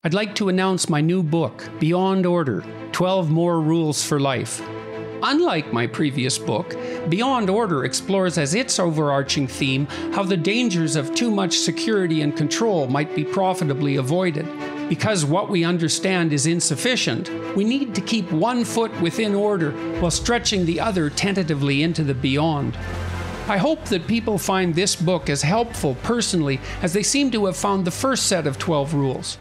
I'd like to announce my new book, Beyond Order, 12 More Rules for Life. Unlike my previous book, Beyond Order explores as its overarching theme how the dangers of too much security and control might be profitably avoided. Because what we understand is insufficient, we need to keep one foot within order while stretching the other tentatively into the beyond. I hope that people find this book as helpful personally as they seem to have found the first set of 12 rules.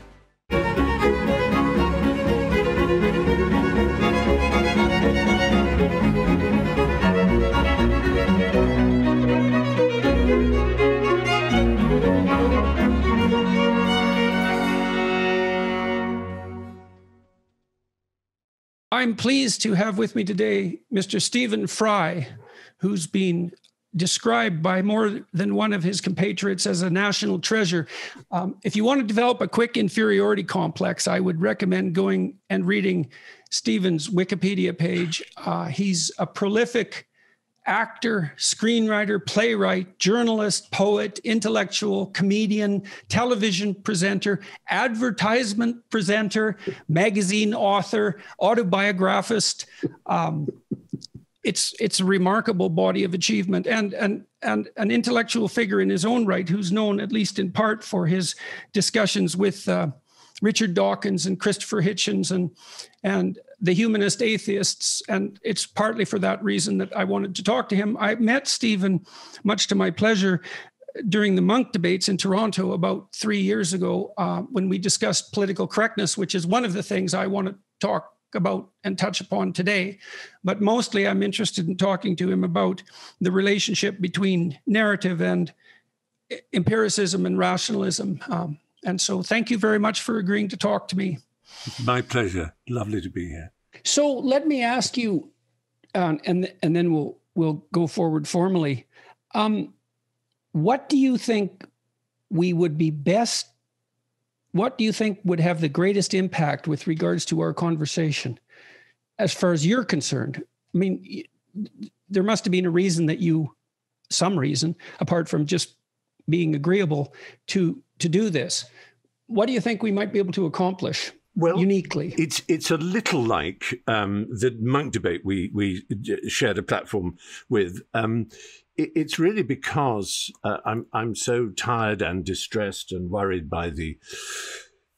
I'm pleased to have with me today Mr. Stephen Fry, who's been described by more than one of his compatriots as a national treasure. If you want to develop a quick inferiority complex, I would recommend going and reading Stephen's Wikipedia page. He's a prolific actor, screenwriter, playwright, journalist, poet, intellectual, comedian, television presenter, advertisement presenter, magazine author, autobiographist. It's a remarkable body of achievement and an intellectual figure in his own right, who's known at least in part for his discussions with Richard Dawkins and Christopher Hitchens and the humanist atheists. And it's partly for that reason that I wanted to talk to him. I met Stephen, much to my pleasure, during the Monk debates in Toronto about 3 years ago when we discussed political correctness, which is one of the things I want to talk about and touch upon today. But mostly I'm interested in talking to him about the relationship between narrative and empiricism and rationalism. And so thank you very much for agreeing to talk to me. My pleasure. Lovely to be here. So let me ask you, and then we'll go forward formally. What do you think would have the greatest impact with regards to our conversation, as far as you're concerned? I mean, there must have been some reason, apart from just being agreeable to do this. What do you think we might be able to accomplish? Well, uniquely, it's a little like the Monk debate we shared a platform with. It's really because I'm so tired and distressed and worried by the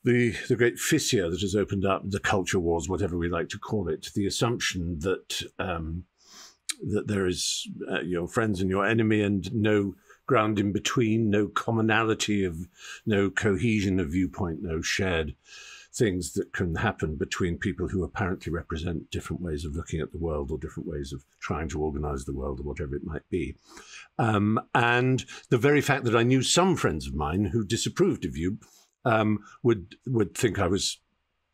great fissure that has opened up, the culture wars, whatever we like to call it, the assumption that that there is your friends and your enemy and no ground in between, no commonality no cohesion of viewpoint, no shared things that can happen between people who apparently represent different ways of looking at the world or different ways of trying to organize the world or whatever it might be. And the very fact that I knew some friends of mine who disapproved of you would think I was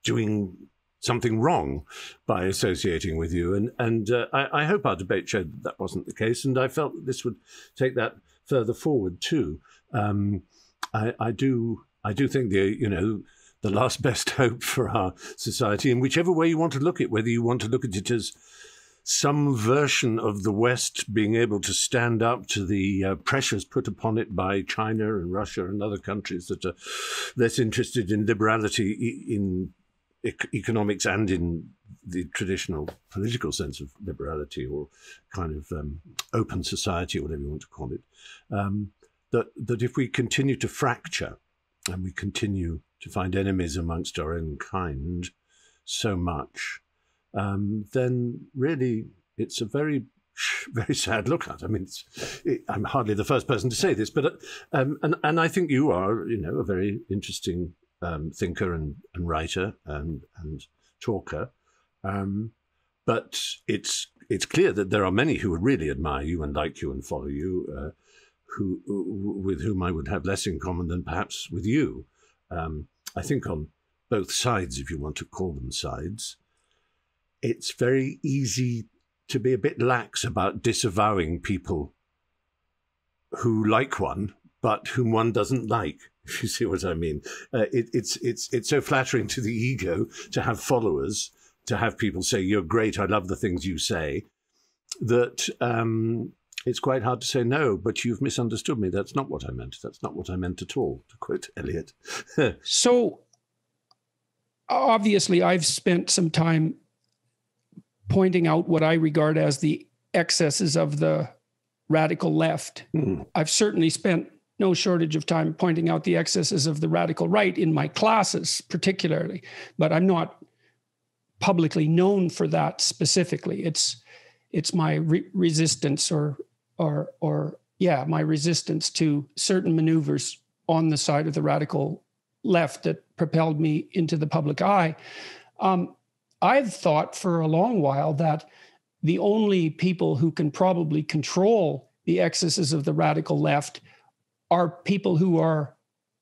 doing something wrong by associating with you. And I hope our debate showed that wasn't the case. And I felt that this would take that further forward too. I do think the last best hope for our society, in whichever way you want to look at it, whether you want to look at it as some version of the West being able to stand up to the pressures put upon it by China and Russia and other countries that are less interested in liberality in economics and in the traditional political sense of liberality or kind of open society or whatever you want to call it, that if we continue to fracture and we continue to find enemies amongst our own kind so much, then really it's a very, very sad look at. I mean, I'm hardly the first person to say this, but and I think you are, a very interesting thinker and writer and talker. But it's clear that there are many who would really admire you and like you and follow you, with whom I would have less in common than perhaps with you. I think on both sides, if you want to call them sides, it's very easy to be a bit lax about disavowing people who like one, but whom one doesn't like, if you see what I mean. It's so flattering to the ego to have followers, to have people say, "You're great, I love the things you say," that it's quite hard to say, "No, but you've misunderstood me. That's not what I meant. That's not what I meant at all," to quote Eliot. So obviously I've spent some time pointing out what I regard as the excesses of the radical left. I've certainly spent no shortage of time pointing out the excesses of the radical right in my classes, particularly, but I'm not publicly known for that specifically. It's my resistance my resistance to certain maneuvers on the side of the radical left that propelled me into the public eye. I've thought for a long while that the only people who can probably control the excesses of the radical left are people who are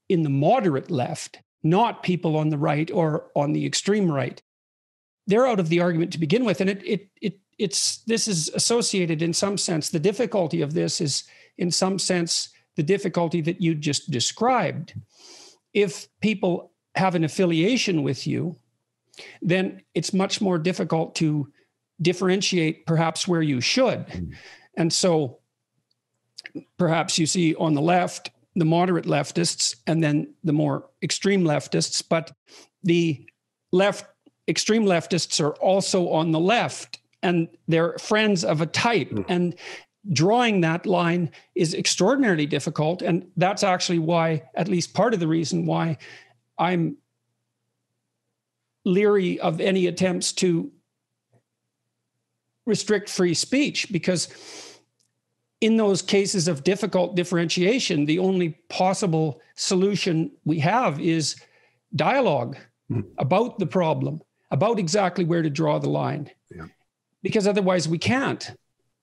in the moderate left, not people on the right or on the extreme right. They're out of the argument to begin with. And this is associated in some sense. The difficulty of this is in some sense the difficulty that you just described. If people have an affiliation with you, then it's much more difficult to differentiate perhaps where you should. And so perhaps you see on the left, the moderate leftists, and then the more extreme leftists, but the extreme leftists are also on the left, and they're friends of a type. And drawing that line is extraordinarily difficult. And that's actually why, at least part of the reason why I'm leery of any attempts to restrict free speech, because in those cases of difficult differentiation, the only possible solution we have is dialogue about the problem, about exactly where to draw the line. Yeah. Because otherwise we can't.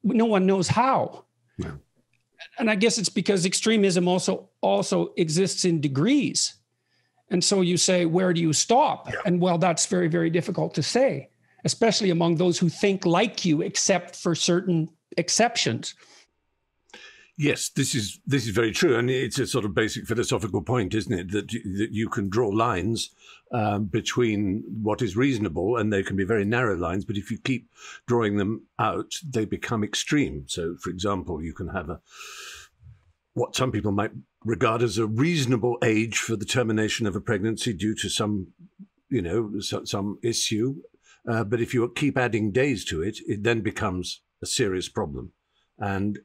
No one knows how. Yeah. And I guess it's because extremism also exists in degrees. And so you say, where do you stop? Yeah. And well, that's very, very difficult to say, especially among those who think like you, except for certain exceptions. Yes, this is very true, and it's a sort of basic philosophical point, isn't it? That you can draw lines between what is reasonable, and they can be very narrow lines. But if you keep drawing them out, they become extreme. So, for example, you can have what some people might regard as a reasonable age for the termination of a pregnancy due to some issue. But if you keep adding days to it, it then becomes a serious problem. And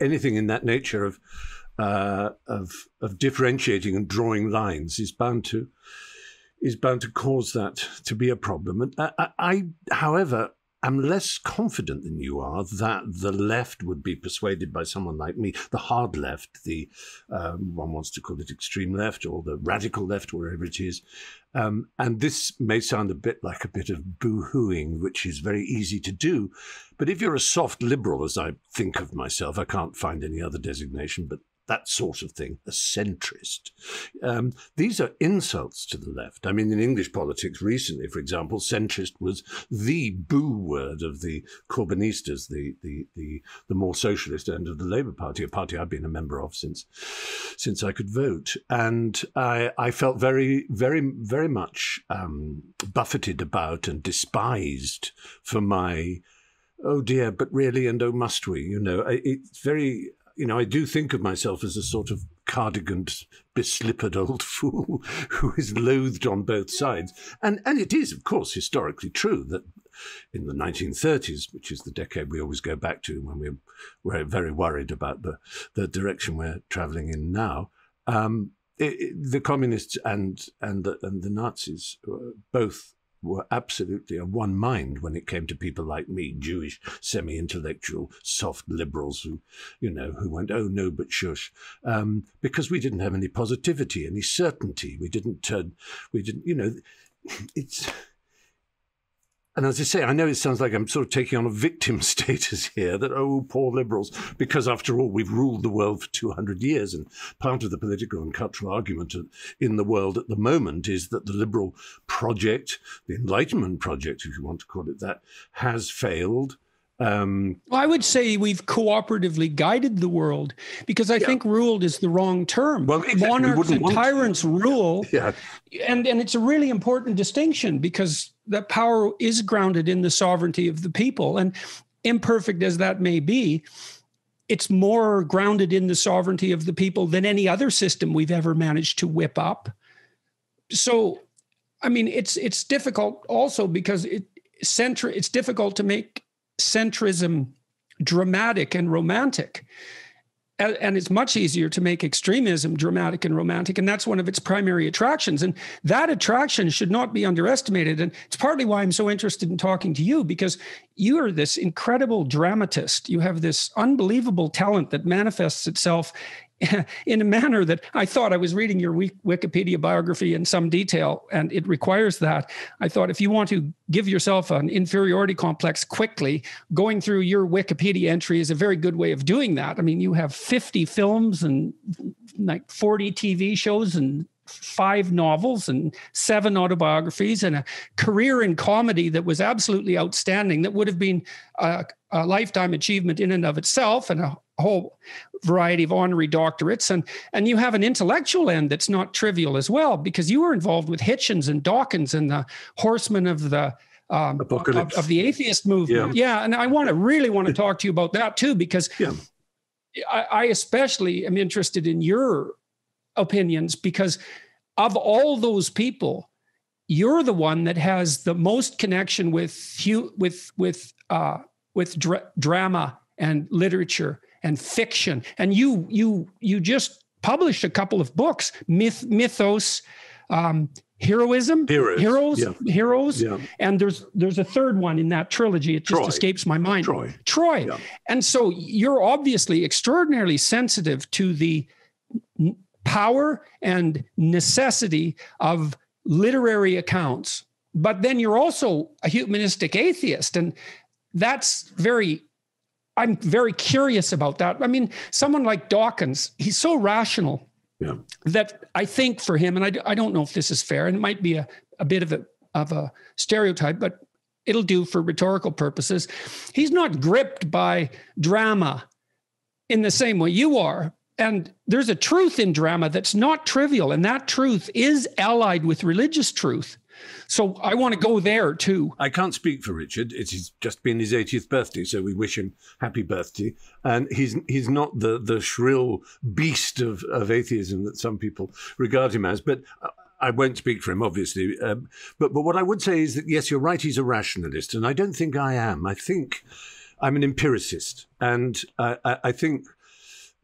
anything in that nature of differentiating and drawing lines is bound to cause that to be a problem. And I, however, am less confident than you are that the left would be persuaded by someone like me, the hard left, the one wants to call it extreme left or the radical left, wherever it is. And this may sound a bit like a bit of boo-hooing, which is very easy to do. But if you're a soft liberal, as I think of myself, I can't find any other designation, but that sort of thing, a centrist. These are insults to the left. I mean, in English politics recently, for example, centrist was the boo word of the Corbynistas, the more socialist end of the Labour Party, a party I've been a member of since I could vote. And I felt very, very, very much buffeted about and despised for my, oh dear, but really, and oh must we? It's very... I do think of myself as a sort of cardiganed, beslippered old fool who is loathed on both sides. And it is, of course, historically true that in the 1930s, which is the decade we always go back to when we're very worried about the direction we're travelling in now, the communists and the Nazis both were absolutely of one mind when it came to people like me, Jewish, semi-intellectual, soft liberals who went, oh, no, but shush, because we didn't have any positivity, any certainty. And as I say, I know it sounds like I'm sort of taking on a victim status here, that, oh, poor liberals, because after all, we've ruled the world for 200 years. And part of the political and cultural argument in the world at the moment is that the liberal project, the Enlightenment project, if you want to call it that, has failed. Well, I would say we've cooperatively guided the world, because I think ruled is the wrong term. Well, exactly. Monarchs and tyrants rule. Yeah. And it's a really important distinction, because that power is grounded in the sovereignty of the people. And imperfect as that may be, it's more grounded in the sovereignty of the people than any other system we've ever managed to whip up. So I mean, it's difficult also because it's difficult to make centrism dramatic and romantic. And it's much easier to make extremism dramatic and romantic. And that's one of its primary attractions. And that attraction should not be underestimated. And it's partly why I'm so interested in talking to you, because you are this incredible dramatist. You have this unbelievable talent that manifests itself in a manner that I thought I was reading your Wikipedia biography in some detail, and it requires that. I thought if you want to give yourself an inferiority complex quickly, going through your Wikipedia entry is a very good way of doing that. I mean, you have 50 films and like 40 TV shows and 5 novels and 7 autobiographies and a career in comedy that was absolutely outstanding, that would have been a lifetime achievement in and of itself, and a whole variety of honorary doctorates. And you have an intellectual end that's not trivial as well, because you were involved with Hitchens and Dawkins and the horsemen of the of the atheist movement. Yeah. And I really want to talk to you about that too, because I especially am interested in your opinions, because of all those people, you're the one that has the most connection with drama and literature and fiction. And you just published a couple of books, Mythos, Heroism, Heroes. Yeah. And there's a third one in that trilogy. It just escapes my mind. Troy. Yeah. And so you're obviously extraordinarily sensitive to the power and necessity of literary accounts. But then you're also a humanistic atheist. And I'm very curious about that. I mean, someone like Dawkins, he's so rational that I think for him, and I don't know if this is fair, and it might be a bit of a stereotype, but it'll do for rhetorical purposes. He's not gripped by drama in the same way you are. And there's a truth in drama that's not trivial, and that truth is allied with religious truth. So I want to go there too. I can't speak for Richard. It's just been his 80th birthday, so we wish him happy birthday. And he's not the shrill beast of atheism that some people regard him as. But I won't speak for him, obviously. But what I would say is that, yes, you're right, he's a rationalist. And I don't think I am. I think I'm an empiricist. And I think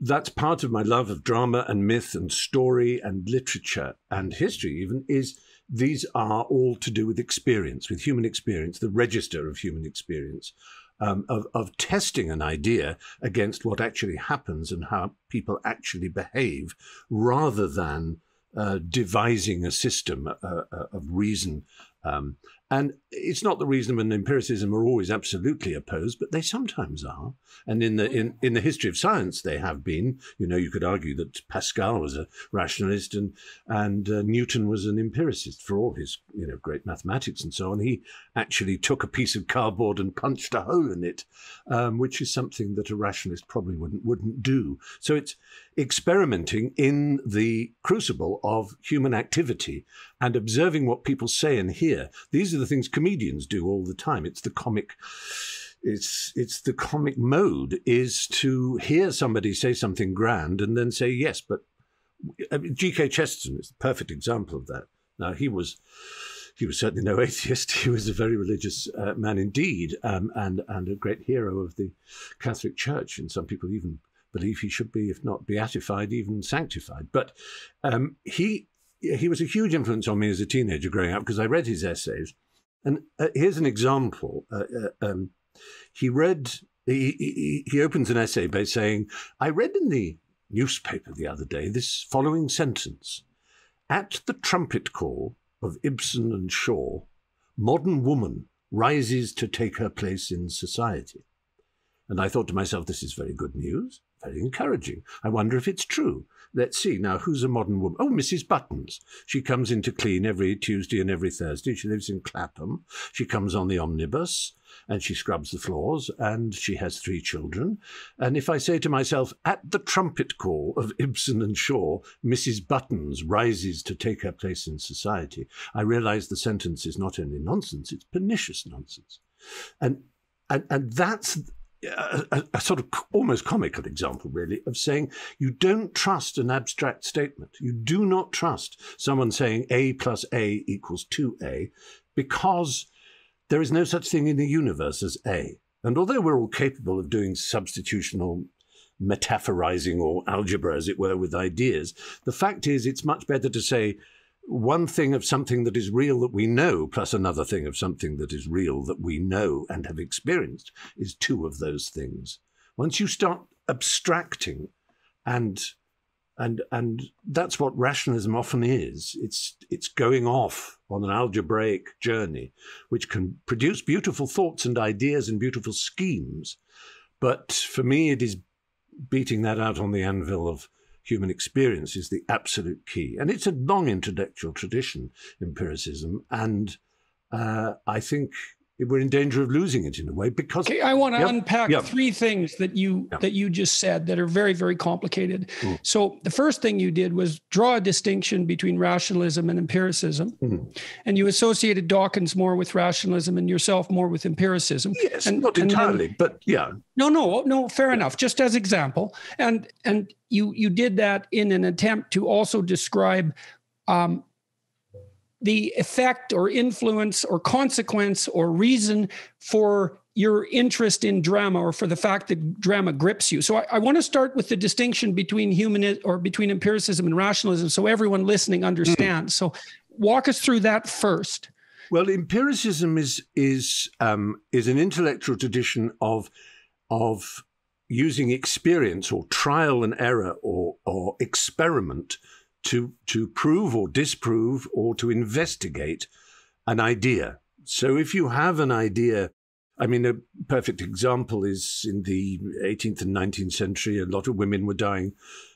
that's part of my love of drama and myth and story and literature and history even, is these are all to do with experience, with human experience, the register of human experience, of testing an idea against what actually happens and how people actually behave, rather than devising a system of reason. And it's not the reason and empiricism are always absolutely opposed, but they sometimes are. And in the history of science, they have been. You could argue that Pascal was a rationalist and Newton was an empiricist for all his great mathematics and so on. He actually took a piece of cardboard and punched a hole in it, which is something that a rationalist probably wouldn't do. So it's experimenting in the crucible of human activity and observing what people say and hear. These are the things comedians do all the time. It's the comic mode, is to hear somebody say something grand and then say yes. But G.K. Chesterton is the perfect example of that. Now, he was certainly no atheist. He was a very religious man indeed, and a great hero of the Catholic Church. And some people even believe he should be, if not beatified, even sanctified. But he was a huge influence on me as a teenager growing up, because I read his essays. And here's an example. He opens an essay by saying, I read in the newspaper the other day this following sentence: at the trumpet call of Ibsen and Shaw, modern woman rises to take her place in society. And I thought to myself, this is very good news, very encouraging. I wonder if it's true. Let's see. Now, who's a modern woman? Oh, Mrs. Buttons. She comes in to clean every Tuesday and every Thursday. She lives in Clapham. She comes on the omnibus and she scrubs the floors, and she has 3 children. And if I say to myself, at the trumpet call of Ibsen and Shaw, Mrs. Buttons rises to take her place in society, I realize the sentence is not only nonsense, it's pernicious nonsense. And that's a sort of almost comical example, really, of saying you don't trust an abstract statement. You do not trust someone saying A plus A equals 2A, because there is no such thing in the universe as A. And although we're all capable of doing substitutional metaphorizing or algebra, as it were, with ideas, the fact is it's much better to say one thing of something that is real that we know plus another thing of something that is real that we know and have experienced is two of those things. Once you start abstracting, and that's what rationalism often is. It's going off on an algebraic journey, which can produce beautiful thoughts and ideas and beautiful schemes. But for me, it is beating that out on the anvil of human experience is the absolute key. And it's a long intellectual tradition, empiricism, and I think we're in danger of losing it in a way because... Okay, I want to unpack three things that you just said that are very, very complicated. So the first thing you did was draw a distinction between rationalism and empiricism. And you associated Dawkins more with rationalism and yourself more with empiricism. Yes, not entirely, but yeah. No, fair enough. Just as example. And you did that in an attempt to also describe the effect or influence or consequence or reason for your interest in drama, or for the fact that drama grips you. So I want to start with the distinction between between empiricism and rationalism, so everyone listening understands. So walk us through that first. Well, empiricism is an intellectual tradition of using experience or trial and error or experiment to prove or disprove or to investigate an idea. So if you have an idea, I mean, a perfect example is in the 18th and 19th century, a lot of women were dying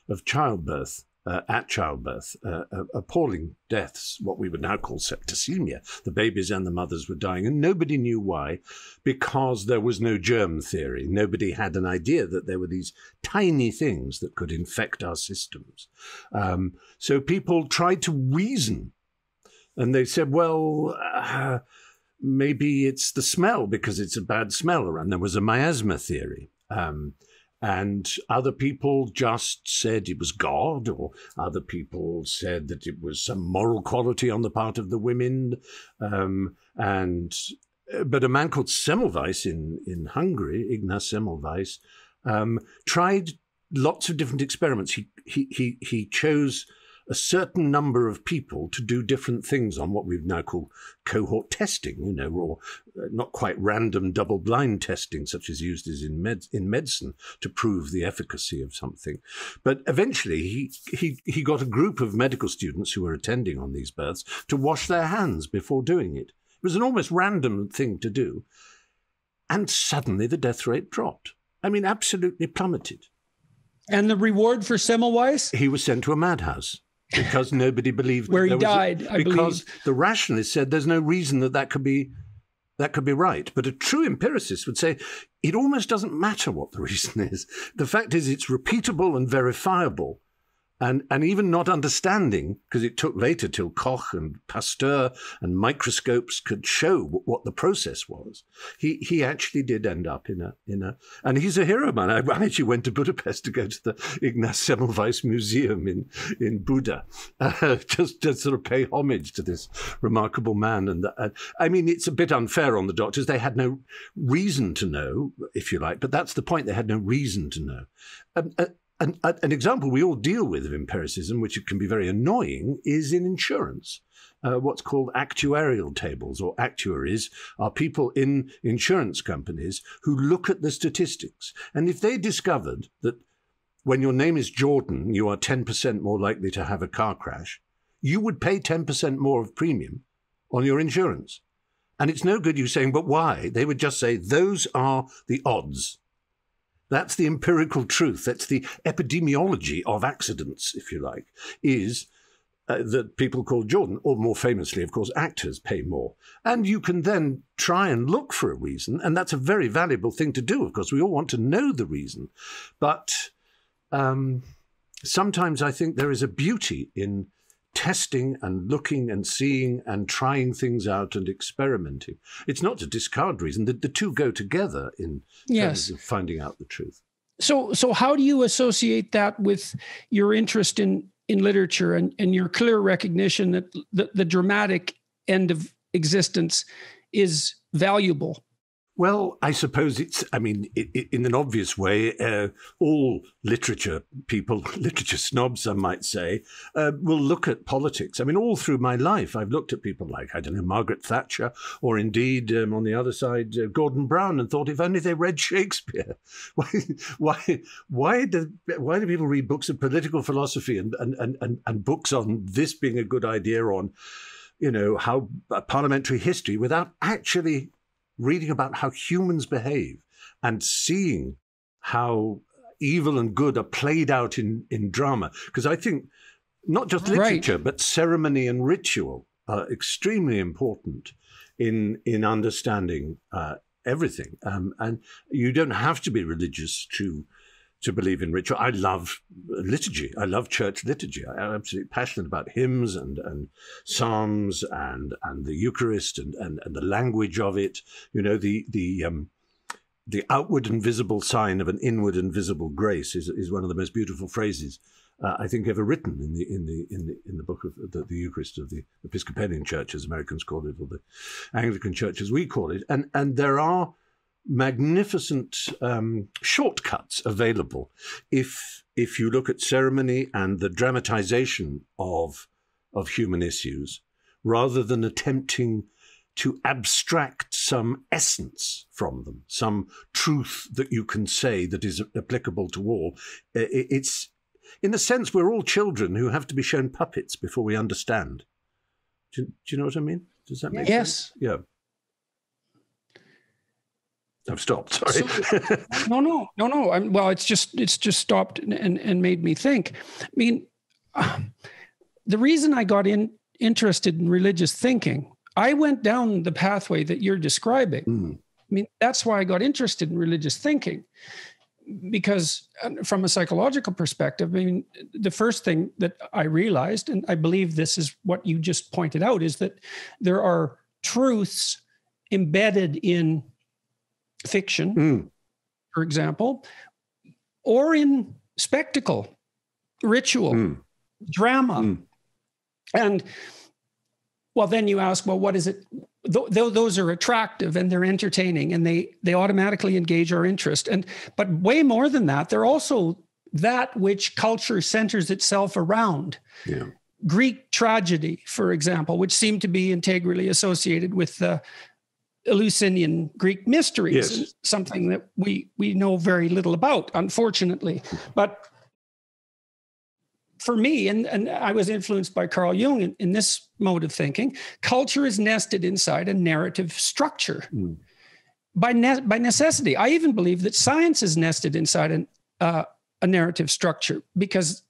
of childbirth, appalling deaths, what we would now call septicemia. The babies and the mothers were dying, and nobody knew why, because there was no germ theory. Nobody had an idea that there were these tiny things that could infect our systems. So people tried to reason, and they said, well, maybe it's the smell because it's a bad smell around. There was a miasma theory. And other people just said it was God, or other people said that it was some moral quality on the part of the women. But a man called Semmelweis in Hungary, Ignaz Semmelweis, tried lots of different experiments. He chose a certain number of people to do different things on what we've now called cohort testing, or not quite random double-blind testing, such as used as in medicine to prove the efficacy of something. But eventually he got a group of medical students who were attending on these births to wash their hands before doing it. It was an almost random thing to do. And suddenly the death rate dropped. I mean, absolutely plummeted. And the reward for Semmelweis? He was sent to a madhouse. Because nobody believed where he died, I believe. Because the rationalists said there's no reason that could be right. But a true empiricist would say it almost doesn't matter what the reason is. The fact is it's repeatable and verifiable. And even not understanding, because it took later till Koch and Pasteur and microscopes could show what the process was. He actually did end up in a and he's a hero man. I actually went to Budapest to go to the Ignaz Semmelweis Museum in Buda, just to sort of pay homage to this remarkable man. And I mean, it's a bit unfair on the doctors. They had no reason to know, if you like, but that's the point. They had no reason to know. An example we all deal with of empiricism, which can be very annoying, is in insurance. What's called actuarial tables, or actuaries, are people in insurance companies who look at the statistics. And if they discovered that when your name is Jordan, you are 10% more likely to have a car crash, you would pay 10% more of premium on your insurance. And it's no good you saying, but why? They would just say, those are the odds. That's the empirical truth. That's the epidemiology of accidents, if you like, is that people called Jordan, or more famously, of course, actors pay more. And you can then try and look for a reason, and that's a very valuable thing to do. Of course, we all want to know the reason. But sometimes I think there is a beauty in testing and looking and seeing and trying things out and experimenting. It's not to discard reason. The two go together in terms of finding out the truth. So how do you associate that with your interest in literature and your clear recognition that the dramatic end of existence is valuable? Well, I suppose in an obvious way, all literature people, literature snobs, some might say, will look at politics. I mean, all through my life, I've looked at people like, I don't know, Margaret Thatcher, or indeed, on the other side, Gordon Brown, and thought, if only they read Shakespeare. Why do people read books of political philosophy and books on this being a good idea, on, how parliamentary history, without actually reading about how humans behave and seeing how evil and good are played out in drama? Because I think not just literature, but ceremony and ritual are extremely important in understanding everything. And you don't have to be religious to believe in ritual. I love liturgy. I love church liturgy. I'm absolutely passionate about hymns and psalms and the Eucharist and the language of it. The outward and visible sign of an inward and visible grace is one of the most beautiful phrases I think ever written in the book of the Eucharist of the Episcopalian Church, as Americans call it, or the Anglican Church as we call it. And there are magnificent shortcuts available if you look at ceremony and the dramatization of human issues, rather than attempting to abstract some essence from them, some truth that you can say that is applicable to all. It's, in a sense, we're all children who have to be shown puppets before we understand. Do you know what I mean? Does that make sense? Yeah. I've stopped. Sorry. No. Well, it's just stopped and made me think. I mean, the reason I got interested in religious thinking, I went down the pathway that you're describing. Mm. I mean, that's why I got interested in religious thinking, because from a psychological perspective, I mean, the first thing that I realized, and I believe this is what you just pointed out, is that there are truths embedded in fiction, for example, or in spectacle, ritual, drama. And, well, then you ask, well, what is it? Those are attractive and they're entertaining and they automatically engage our interest. But way more than that, they're also that which culture centers itself around. Yeah. Greek tragedy, for example, which seemed to be integrally associated with the Eleusinian Greek mysteries, yes. Something that we know very little about, unfortunately. But for me, and I was influenced by Carl Jung in this mode of thinking, culture is nested inside a narrative structure. By necessity. I even believe that science is nested inside a narrative structure, because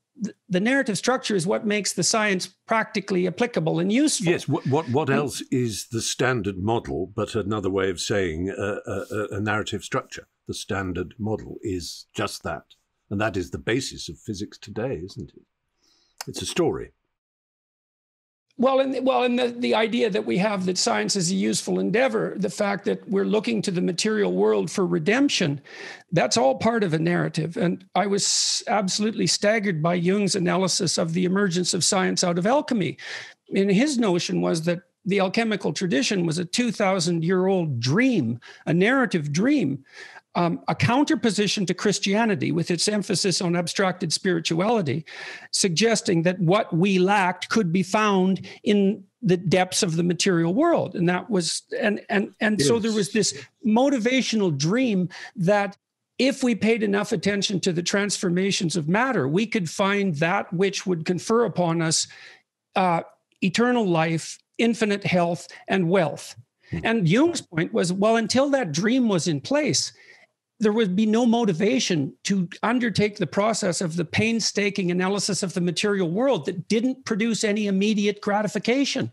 the narrative structure is what makes the science practically applicable and useful. Yes. What else is the standard model, but another way of saying a narrative structure? The standard model is just that. And that is the basis of physics today, isn't it? It's a story. Well, and the idea that we have that science is a useful endeavor, the fact that we're looking to the material world for redemption, that's all part of a narrative. And I was absolutely staggered by Jung's analysis of the emergence of science out of alchemy. And his notion was that the alchemical tradition was a 2,000-year-old dream, a narrative dream, a counterposition to Christianity with its emphasis on abstracted spirituality, suggesting that what we lacked could be found in the depths of the material world. And that was, and yes. So there was this motivational dream that if we paid enough attention to the transformations of matter, we could find that which would confer upon us eternal life, infinite health, and wealth. And Jung's point was, well, until that dream was in place, there would be no motivation to undertake the process of the painstaking analysis of the material world that didn't produce any immediate gratification.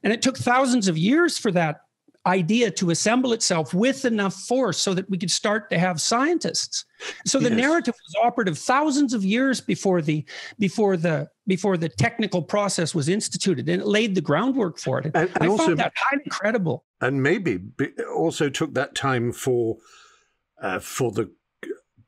And it took thousands of years for that idea to assemble itself with enough force so that we could start to have scientists. So the narrative was operative thousands of years before the before the technical process was instituted, and it laid the groundwork for it. And I also found that highly credible. And maybe also took that time for the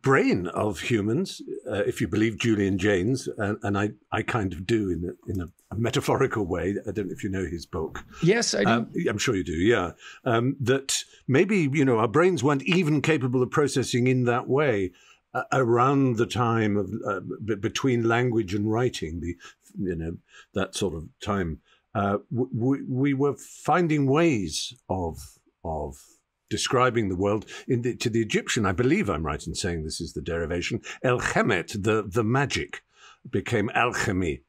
brain of humans, if you believe Julian Jaynes, and I kind of do in a metaphorical way. I don't know if you know his book. Yes, I do. I'm sure you do, yeah. That maybe, our brains weren't even capable of processing in that way around the time of between language and writing, that sort of time. We were finding ways of describing the world to the Egyptian. I believe I'm right in saying this is the derivation. El-Chemet, the magic, became alchemy,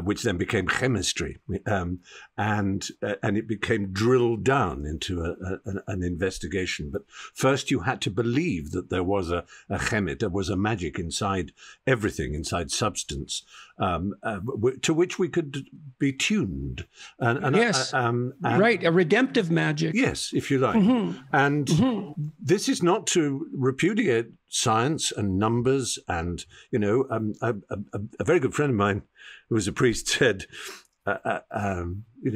which then became chemistry, and it became drilled down into an investigation. But first, you had to believe that there was a chemet, there was a magic inside everything, inside substance, to which we could be tuned. Yes, right, a redemptive magic. Yes, if you like. Mm-hmm. And this is not to repudiate science and numbers. And a very good friend of mine, who was a priest, said,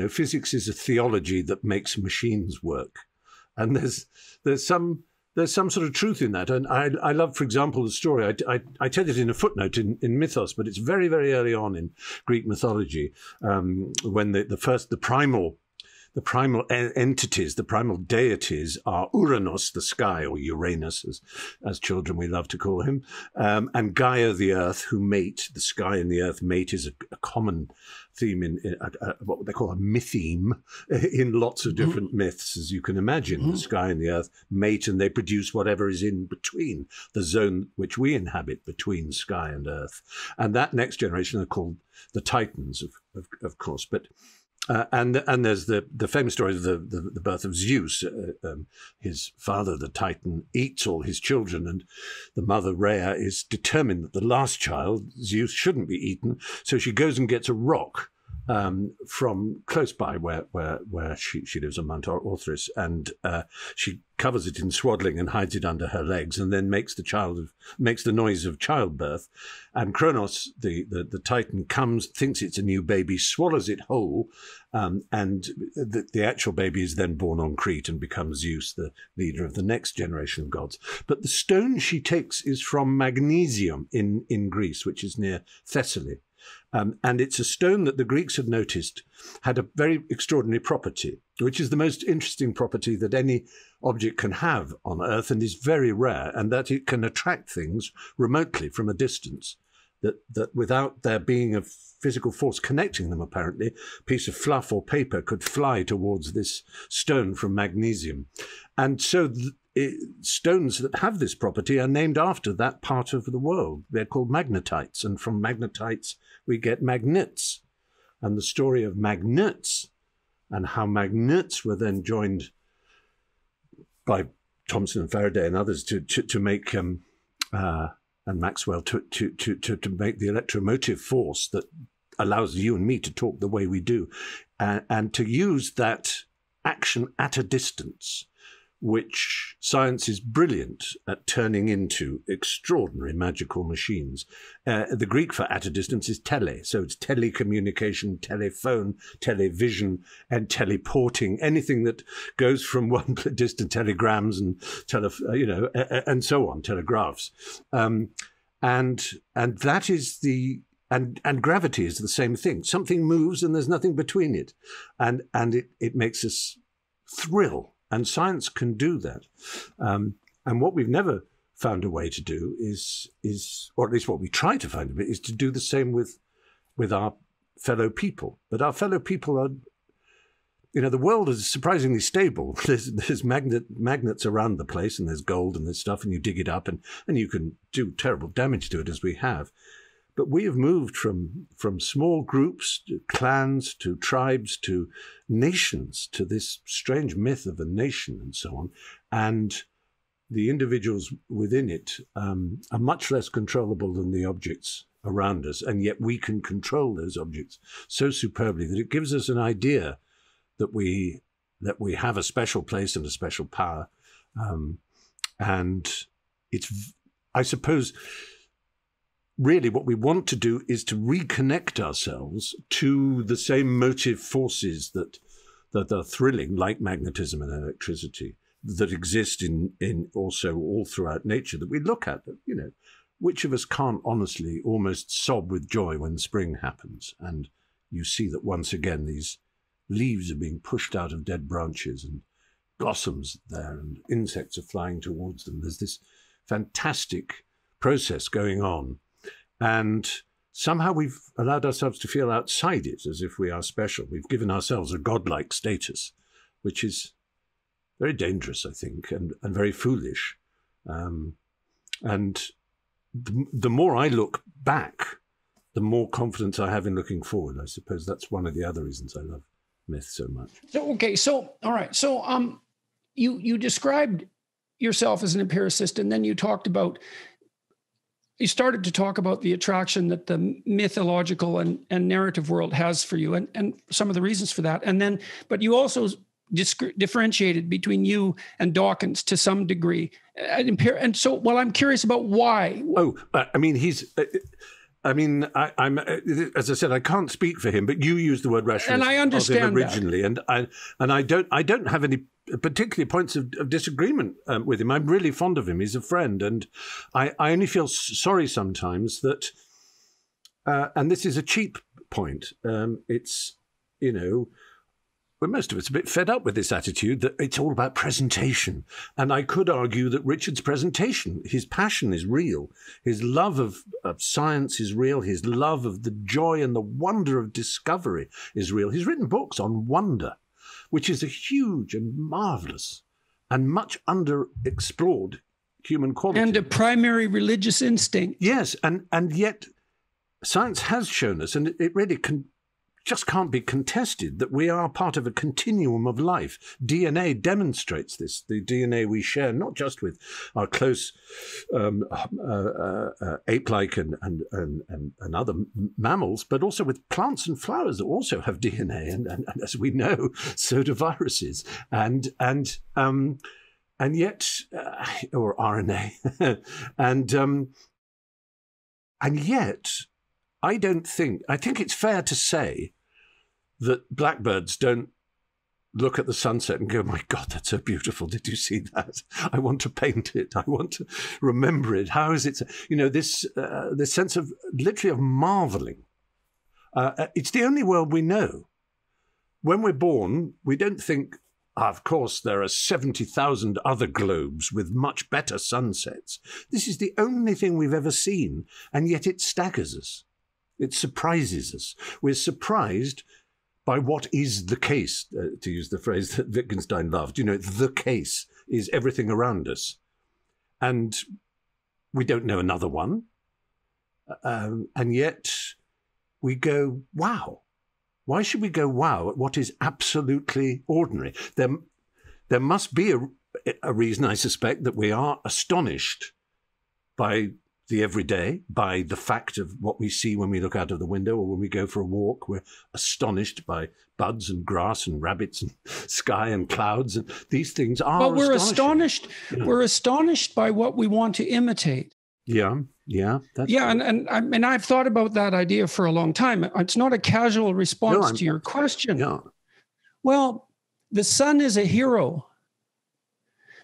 physics is a theology that makes machines work. And there's some sort of truth in that. And I love, for example, the story. I tell it in a footnote in Mythos, but it's very, very early on in Greek mythology, when the primal entities, the primal deities are Uranos, the sky, or Uranus, as children we love to call him, and Gaia, the earth, who mate. The sky and the earth mate is a common theme in what they call a mytheme in lots of different myths, as you can imagine. The sky and the earth mate, and they produce whatever is in between, the zone which we inhabit between sky and earth. And that next generation are called the Titans, of course. But and there's the famous story of the birth of Zeus. His father, the Titan, eats all his children, and the mother, Rhea, is determined that the last child, Zeus, shouldn't be eaten. So she goes and gets a rock from close by where she lives on Mount Orthrus, and she covers it in swaddling and hides it under her legs, and then makes the noise of childbirth. And Kronos, the Titan, comes, thinks it's a new baby, swallows it whole, and the actual baby is then born on Crete and becomes Zeus, the leader of the next generation of gods. But the stone she takes is from Magnesium in Greece, which is near Thessaly. And it's a stone that the Greeks had noticed had a very extraordinary property, which is the most interesting property that any object can have on Earth and is very rare, and that it can attract things remotely from a distance, that without there being a physical force connecting them, apparently, a piece of fluff or paper could fly towards this stone from Magnesium. And so stones that have this property are named after that part of the world. They're called magnetites, and from magnetites we get magnets. And the story of magnets and how magnets were then joined by Thomson and Faraday and others to make and Maxwell to make the electromotive force that allows you and me to talk the way we do, and to use that action at a distance, which science is brilliant at turning into extraordinary magical machines. The Greek for at a distance is tele, so it's telecommunication, telephone, television, and teleporting. Anything that goes from one distant, telegrams and and so on, telegraphs, and that is the. And gravity is the same thing. Something moves and there's nothing between it, and it makes us thrill. And science can do that. And what we've never found a way to do is, or at least what we try to find a way, is to do the same with our fellow people. But our fellow people are, the world is surprisingly stable. There's magnets around the place, and there's gold and there's stuff, and you dig it up, and you can do terrible damage to it, as we have. But we have moved from small groups to clans to tribes to nations to this strange myth of a nation and so on. And the individuals within it are much less controllable than the objects around us. And yet we can control those objects so superbly that it gives us an idea that we have a special place and a special power. And it's, I suppose, really what we want to do is to reconnect ourselves to the same motive forces that are thrilling, like magnetism and electricity, that exist in also all throughout nature, that we look at. You know, which of us can't honestly almost sob with joy when spring happens and you see that once again these leaves are being pushed out of dead branches and blossoms there and insects are flying towards them. There's this fantastic process going on. And somehow we've allowed ourselves to feel outside it, as if we are special. We've given ourselves a godlike status, which is very dangerous, I think, and very foolish. And the more I look back, the more confidence I have in looking forward. I suppose that's one of the other reasons I love myth so much. So, all right. So you described yourself as an empiricist, and then you started to talk about the attraction that the mythological and narrative world has for you, and some of the reasons for that. But you also differentiated between you and Dawkins to some degree. And so, well, I'm curious about why. I'm as I said, I can't speak for him, but you used the word rationalism, and I understand originally, that. and I don't have any particular points of disagreement with him. I'm really fond of him. He's a friend, and I only feel sorry sometimes that, and this is a cheap point. It's, you know, well, most of us are a bit fed up with this attitude that it's all about presentation. And I could argue that Richard's presentation, his passion is real. His love of science is real. His love of the joy and the wonder of discovery is real. He's written books on wonder, which is a huge and marvelous and much underexplored human quality. And a primary religious instinct. Yes, and yet science has shown us, and it really just can't be contested, that we are part of a continuum of life. DNA demonstrates this. The DNA we share, not just with our close ape-like and other mammals, but also with plants and flowers that also have DNA. And as we know, so do viruses. And yet, or RNA, and yet, I think it's fair to say that blackbirds don't look at the sunset and go, my God, that's so beautiful. Did you see that? I want to paint it. I want to remember it. How is it? You know, this sense of literally of marveling. It's the only world we know. When we're born, we don't think, of course, there are 70,000 other globes with much better sunsets. This is the only thing we've ever seen, and yet it staggers us. It surprises us. We're surprised by what is the case, to use the phrase that Wittgenstein loved. You know, the case is everything around us. And we don't know another one. And yet we go, wow. Why should we go, wow, at what is absolutely ordinary? There must be a reason, I suspect, that we are astonished by the everyday, by the fact of what we see when we look out of the window or when we go for a walk. We're astonished by buds and grass and rabbits and sky and clouds, and these things are. But we're astonished. Yeah. We're astonished by what we want to imitate. Yeah. That's and I've thought about that idea for a long time. It's not a casual response to your question. Yeah. Well, the sun is a hero.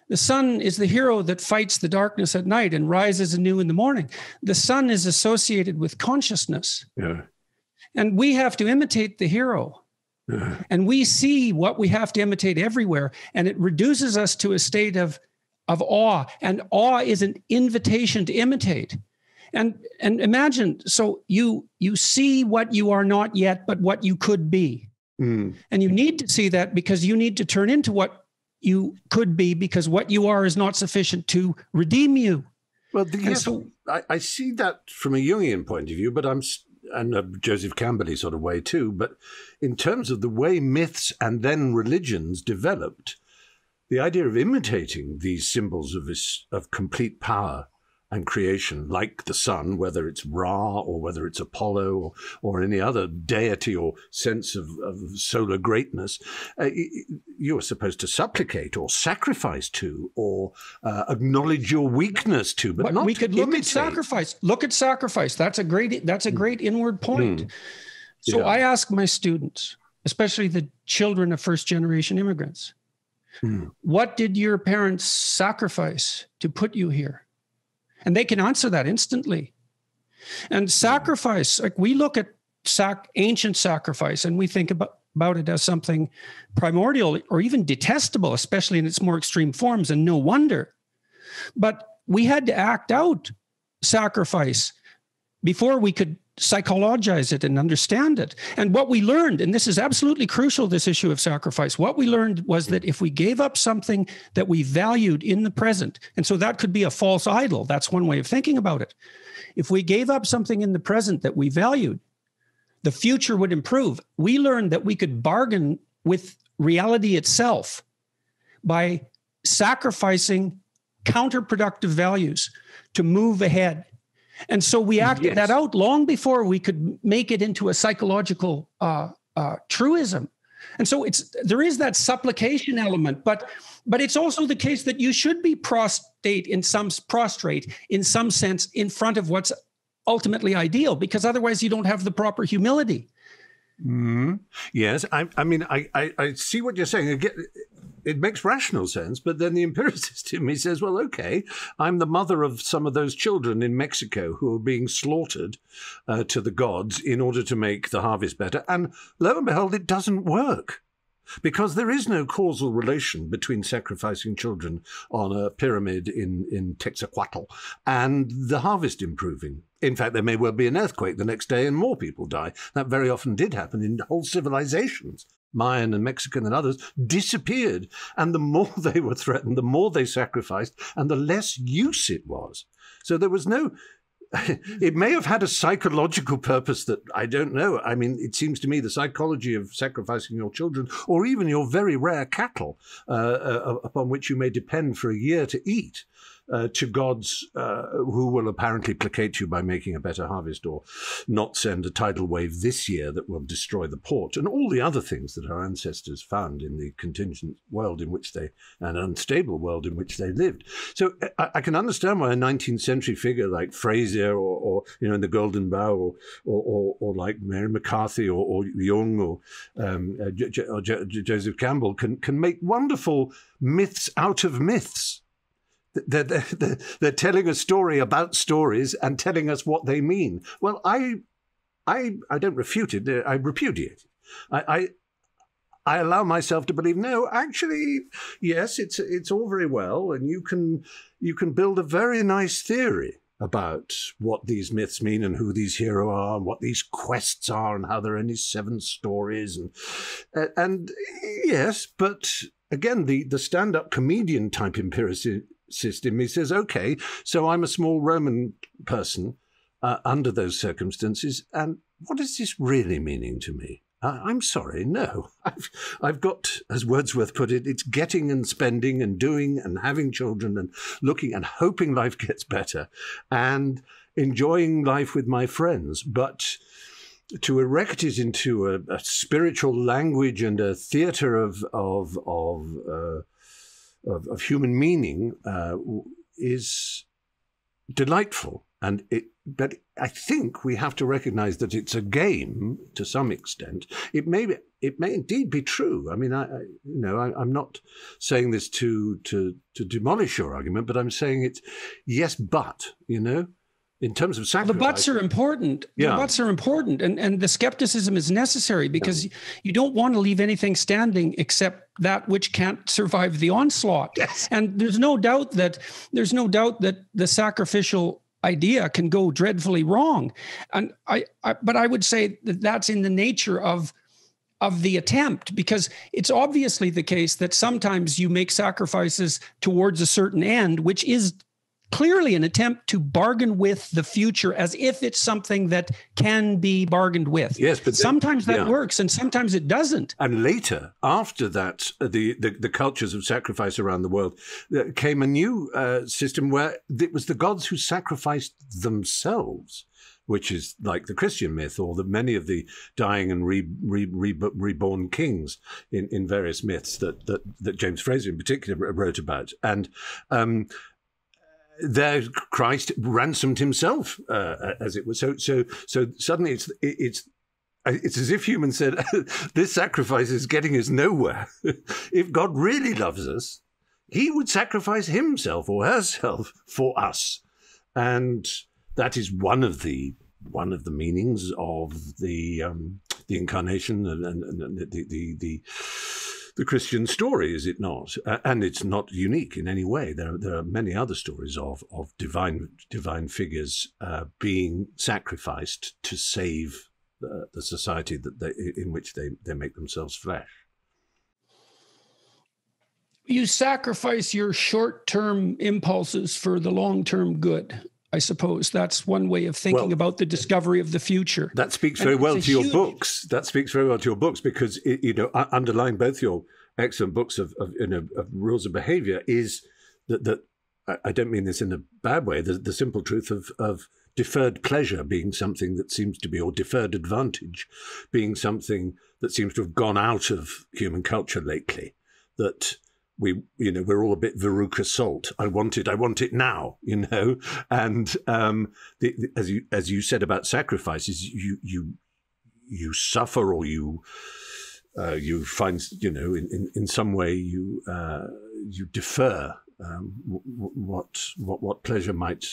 The sun is the hero that fights the darkness at night and rises anew in the morning. The sun is associated with consciousness. Yeah. And we have to imitate the hero. Yeah. And we see what we have to imitate everywhere. And it reduces us to a state of awe. And awe is an invitation to imitate. And imagine, so you see what you are not yet, but what you could be. Mm. And you need to see that because you need to turn into what you could be, because what you are is not sufficient to redeem you. Well, I see that from a Jungian point of view, but and a Joseph Campbell sort of way too. But in terms of the way myths and then religions developed, the idea of imitating these symbols of complete power and creation, like the sun, whether it's Ra or whether it's Apollo or any other deity or sense of solar greatness, you are supposed to supplicate or sacrifice to or acknowledge your weakness to, but not we could look at sacrifice. Look at sacrifice. That's a great inward point. So I ask my students, especially the children of first-generation immigrants, what did your parents sacrifice to put you here? And they can answer that instantly. And sacrifice, like we look at ancient sacrifice and we think about it as something primordial or even detestable, especially in its more extreme forms, and no wonder. But we had to act out sacrifice before we could psychologize it and understand it. And what we learned, and this is absolutely crucial, this issue of sacrifice, what we learned was that if we gave up something that we valued in the present, and so that could be a false idol, that's one way of thinking about it. If we gave up something in the present that we valued, the future would improve. We learned that we could bargain with reality itself by sacrificing counterproductive values to move ahead. And so we acted that out long before we could make it into a psychological truism. And so there is that supplication element, but it's also the case that you should be prostrate in some sense in front of what's ultimately ideal, because otherwise you don't have the proper humility. Mm-hmm. Yes, I mean, I see what you're saying. It makes rational sense, but then the empiricist in me says, well, okay, I'm the mother of some of those children in Mexico who are being slaughtered to the gods in order to make the harvest better. And lo and behold, it doesn't work. Because there is no causal relation between sacrificing children on a pyramid in Texaquatl and the harvest improving. In fact, there may well be an earthquake the next day and more people die. That very often did happen in whole civilizations. Mayan and Mexican and others disappeared. And the more they were threatened, the more they sacrificed, and the less use it was. So there was no... It may have had a psychological purpose that I don't know. I mean, it seems to me the psychology of sacrificing your children or even your very rare cattle upon which you may depend for a year to eat to gods who will apparently placate you by making a better harvest or not send a tidal wave this year that will destroy the port and all the other things that our ancestors found in the contingent world in which an unstable world in which they lived. So I can understand why a 19th century figure like Fraser or in the Golden Bough or like Mary McCarthy or Jung or Joseph Campbell can make wonderful myths out of myths. They're telling a story about stories and telling us what they mean. Well, I don't refute it. I repudiate it. I allow myself to believe, no, actually, yes, it's all very well, and you can build a very nice theory about what these myths mean and who these heroes are and what these quests are and how there are only 7 stories and yes, but again, the stand-up comedian type empiricist in me says, okay, so I'm a small Roman person under those circumstances, and what is this really meaning to me? I'm sorry, no. I've got, as Wordsworth put it, it's getting and spending and doing and having children and looking and hoping life gets better and enjoying life with my friends. But to erect it into a spiritual language and a theatre of human meaning is delightful, but I think we have to recognize that it's a game to some extent. It may indeed be true. I mean, I'm not saying this to demolish your argument, but I'm saying it's yes, but in terms of sacrifice. The buts are important. Yeah. The buts are important. And the skepticism is necessary because you don't want to leave anything standing except that which can't survive the onslaught. Yes. And there's no doubt that the sacrificial idea can go dreadfully wrong. And but I would say that that's in the nature of the attempt, because it's obviously the case that sometimes you make sacrifices towards a certain end, which is clearly an attempt to bargain with the future as if it's something that can be bargained with. Yes, but sometimes that works and sometimes it doesn't. And later, after that, the cultures of sacrifice around the world, there came a new system where it was the gods who sacrificed themselves, which is like the Christian myth, or many of the dying and reborn kings in various myths that James Fraser in particular wrote about. And there Christ ransomed himself, as it was. So suddenly it's as if humans said, this sacrifice is getting us nowhere. If God really loves us, he would sacrifice himself or herself for us. And that is one of the meanings of the incarnation and the Christian story, is it not? And it's not unique in any way. There are many other stories of divine figures being sacrificed to save the society in which they make themselves flesh. You sacrifice your short-term impulses for the long-term good. I suppose that's one way of thinking about the discovery of the future. That speaks very well to your books. That speaks very well to your books because, underlying both your excellent books of rules of behavior is that I don't mean this in a bad way, the simple truth of deferred pleasure being something that seems to be, or deferred advantage being something that seems to have gone out of human culture lately, that we're all a bit Veruca Salt. I want it now, and as you said about sacrifices, you suffer, or you find, in some way you defer what pleasure might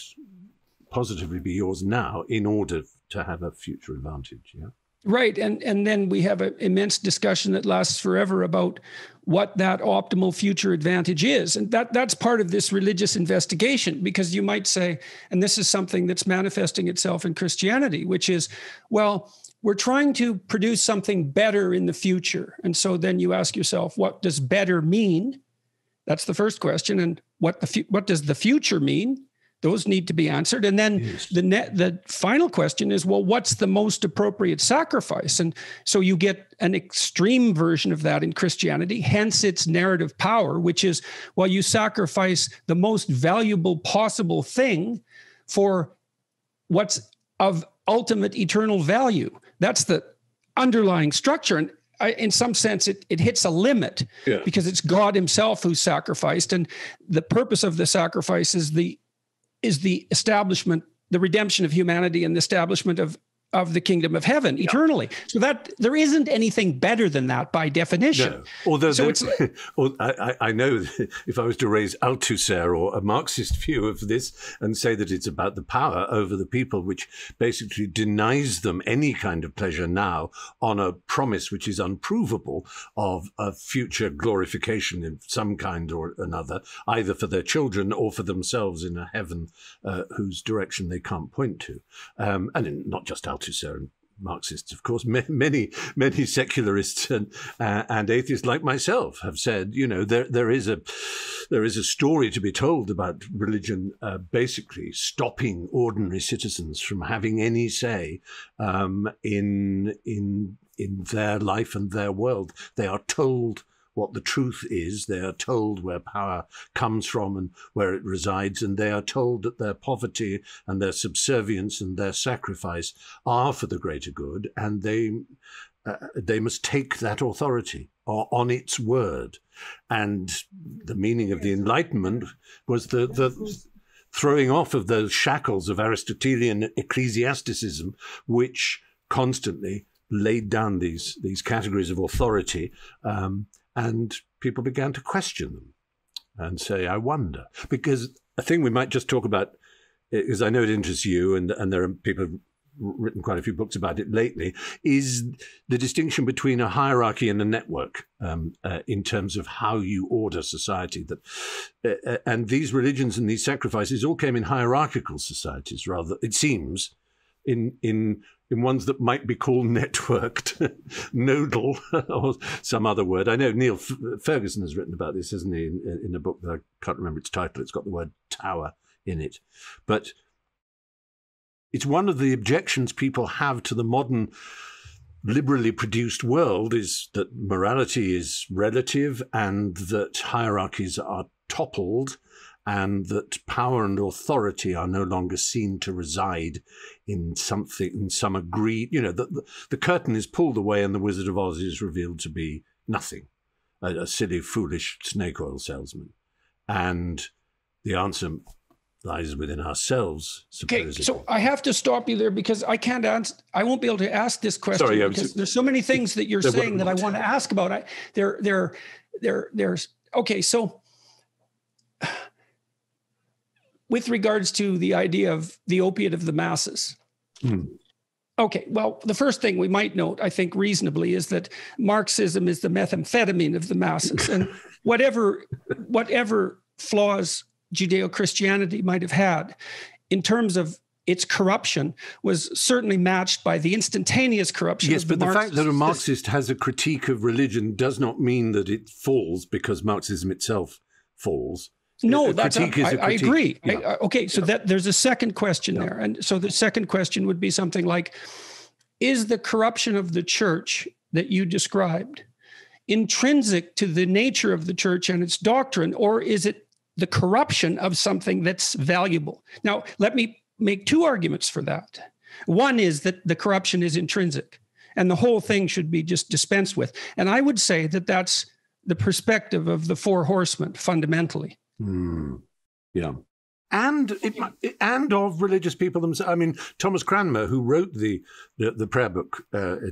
positively be yours now in order to have a future advantage. Yeah. Right. And then we have an immense discussion that lasts forever about what that optimal future advantage is. And that's part of this religious investigation, because you might say, and this is something that's manifesting itself in Christianity, which is, well, we're trying to produce something better in the future. And so then you ask yourself, what does better mean? That's the first question. And what does the future mean? Those need to be answered. And then the final question is, well, what's the most appropriate sacrifice? And so you get an extreme version of that in Christianity, hence its narrative power, which is, well, you sacrifice the most valuable possible thing for what's of ultimate eternal value. That's the underlying structure. And in some sense, it hits a limit because it's God himself who's sacrificed. And the purpose of the sacrifice is the establishment, the redemption of humanity and the establishment of the kingdom of heaven eternally. So that there isn't anything better than that by definition. No. Although I know if I was to raise Althusser or a Marxist view of this and say that it's about the power over the people, which basically denies them any kind of pleasure now on a promise which is unprovable of a future glorification in some kind or another, either for their children or for themselves in a heaven whose direction they can't point to. And not just Althusser and Marxists, of course, many secularists and atheists like myself have said, there is a story to be told about religion basically stopping ordinary citizens from having any say in their life and their world. They are told what the truth is. They are told where power comes from and where it resides, and they are told that their poverty and their subservience and their sacrifice are for the greater good, and they must take that authority on its word. And the meaning of the Enlightenment was the throwing off of those shackles of Aristotelian ecclesiasticism, which constantly laid down these categories of authority, and people began to question them and say, I wonder. Because a thing we might just talk about, because I know it interests you, and there are people who've written quite a few books about it lately, is the distinction between a hierarchy and a network in terms of how you order society. And these religions and these sacrifices all came in hierarchical societies, rather, it seems, in ones that might be called networked, nodal, or some other word. I know Neil Ferguson has written about this, hasn't he, in a book that I can't remember its title. It's got the word tower in it. But it's one of the objections people have to the modern liberally produced world, is that morality is relative and that hierarchies are toppled and that power and authority are no longer seen to reside in something, in some agreed, the curtain is pulled away and the Wizard of Oz is revealed to be nothing, a silly, foolish snake oil salesman. And the answer lies within ourselves, supposedly. Okay, so I have to stop you there because I can't answer. I won't be able to ask this question because there's so many things that you're saying that I want to ask about. There's okay. So, with regards to the idea of the opiate of the masses. Okay, well, the first thing we might note, I think reasonably, is that Marxism is the methamphetamine of the masses, and whatever flaws Judeo-Christianity might have had in terms of its corruption was certainly matched by the instantaneous corruption. Yes, but the fact that a Marxist has a critique of religion does not mean that it falls because Marxism itself falls. No, I agree. Yeah. Okay, so there's a second question there. And so the second question would be something like, is the corruption of the church that you described intrinsic to the nature of the church and its doctrine, or is it the corruption of something that's valuable? Now, let me make two arguments for that. One is that the corruption is intrinsic and the whole thing should be just dispensed with. And I would say that that's the perspective of the Four Horsemen, fundamentally. Yeah. And of religious people themselves. I mean, Thomas Cranmer, who wrote the prayer book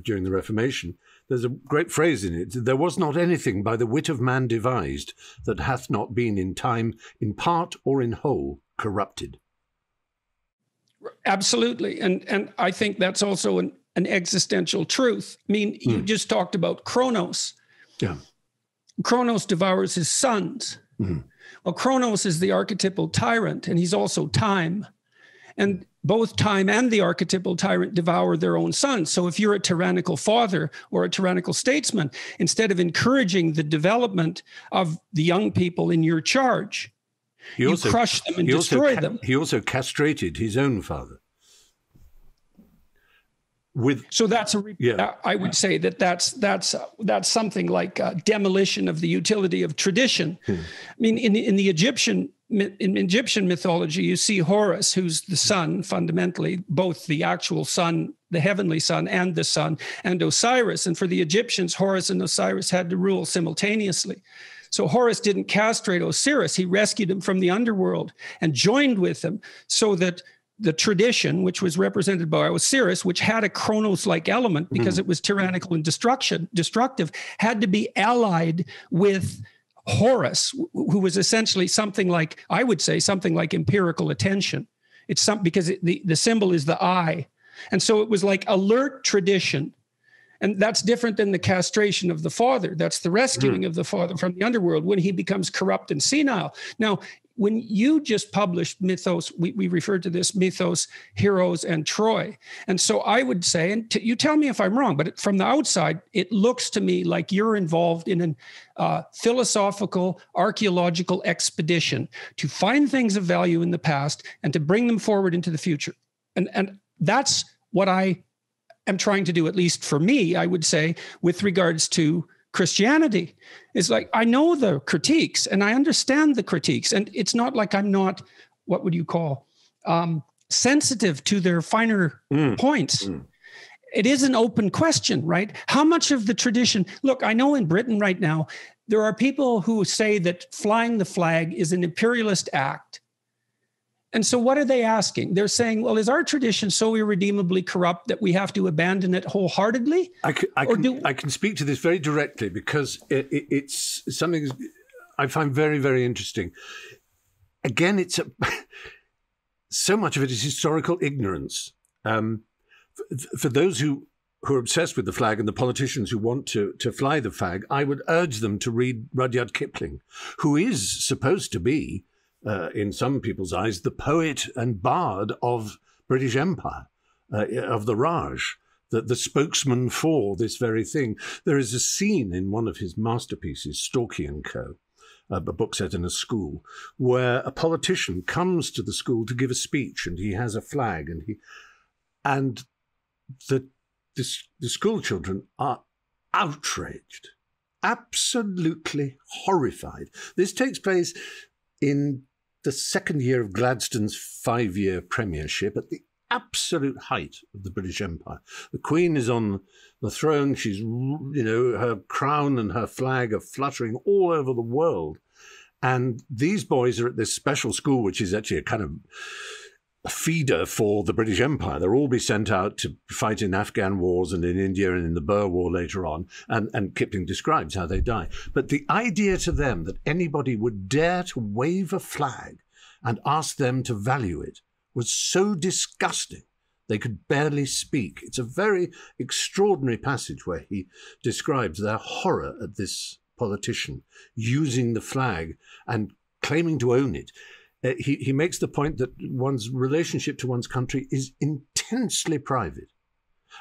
during the Reformation, there's a great phrase in it: "There was not anything by the wit of man devised that hath not been in time, in part or in whole, corrupted." Absolutely. And I think that's also an existential truth. I mean, you just talked about Kronos. Yeah. Kronos devours his sons. Mm-hmm. Well, Kronos is the archetypal tyrant, and he's also time. And both time and the archetypal tyrant devour their own sons. So if you're a tyrannical father or a tyrannical statesman, instead of encouraging the development of the young people in your charge, you crush them and destroy them. He also castrated his own father. So that's I would say that's something like demolition of the utility of tradition. I mean, in Egyptian mythology, you see Horus, who's the sun, fundamentally, both the actual sun, the heavenly sun, and the sun, and Osiris. And for the Egyptians, Horus and Osiris had to rule simultaneously. So Horus didn't castrate Osiris. He rescued him from the underworld and joined with him so that the tradition, which was represented by Osiris, which had a Kronos-like element because it was tyrannical and destructive, had to be allied with Horus, who was essentially something like, I would say, something like empirical attention. It's because the symbol is the eye. And so it was like alert tradition. And that's different than the castration of the father. That's the rescuing of the father from the underworld when he becomes corrupt and senile. Now, when you just published Mythos, we referred to this Mythos, Heroes, and Troy. And so I would say, and you tell me if I'm wrong, but from the outside, it looks to me like you're involved in a philosophical, archaeological expedition to find things of value in the past and to bring them forward into the future. And that's what I am trying to do, at least for me, I would say, with regards to Christianity. Is like, I know the critiques and I understand the critiques, and it's not like I'm not, what would you call, sensitive to their finer points. It is an open question, right? How much of the tradition, look, I know in Britain right now, there are people who say that flying the flag is an imperialist act. And so what are they asking? They're saying, well, is our tradition so irredeemably corrupt that we have to abandon it wholeheartedly? I can speak to this very directly because it's something I find very, very interesting. Again, so much of it is historical ignorance. For those who are obsessed with the flag and the politicians who want to fly the flag, I would urge them to read Rudyard Kipling, who is supposed to be, in some people's eyes, the poet and bard of British Empire, of the Raj, the spokesman for this very thing. There is a scene in one of his masterpieces, Storky & Co., a book set in a school, where a politician comes to the school to give a speech, and he has a flag, and the school children are outraged, absolutely horrified. This takes place in the second year of Gladstone's 5-year premiership, at the absolute height of the British Empire. The Queen is on the throne. She's, her crown and her flag are fluttering all over the world. And these boys are at this special school, which is actually a kind of a feeder for the British Empire. They'll all be sent out to fight in Afghan wars and in India and in the Boer War later on. And Kipling describes how they die. But the idea to them that anybody would dare to wave a flag and ask them to value it was so disgusting they could barely speak. It's a very extraordinary passage where he describes their horror at this politician using the flag and claiming to own it. He makes the point that one's relationship to one's country is intensely private.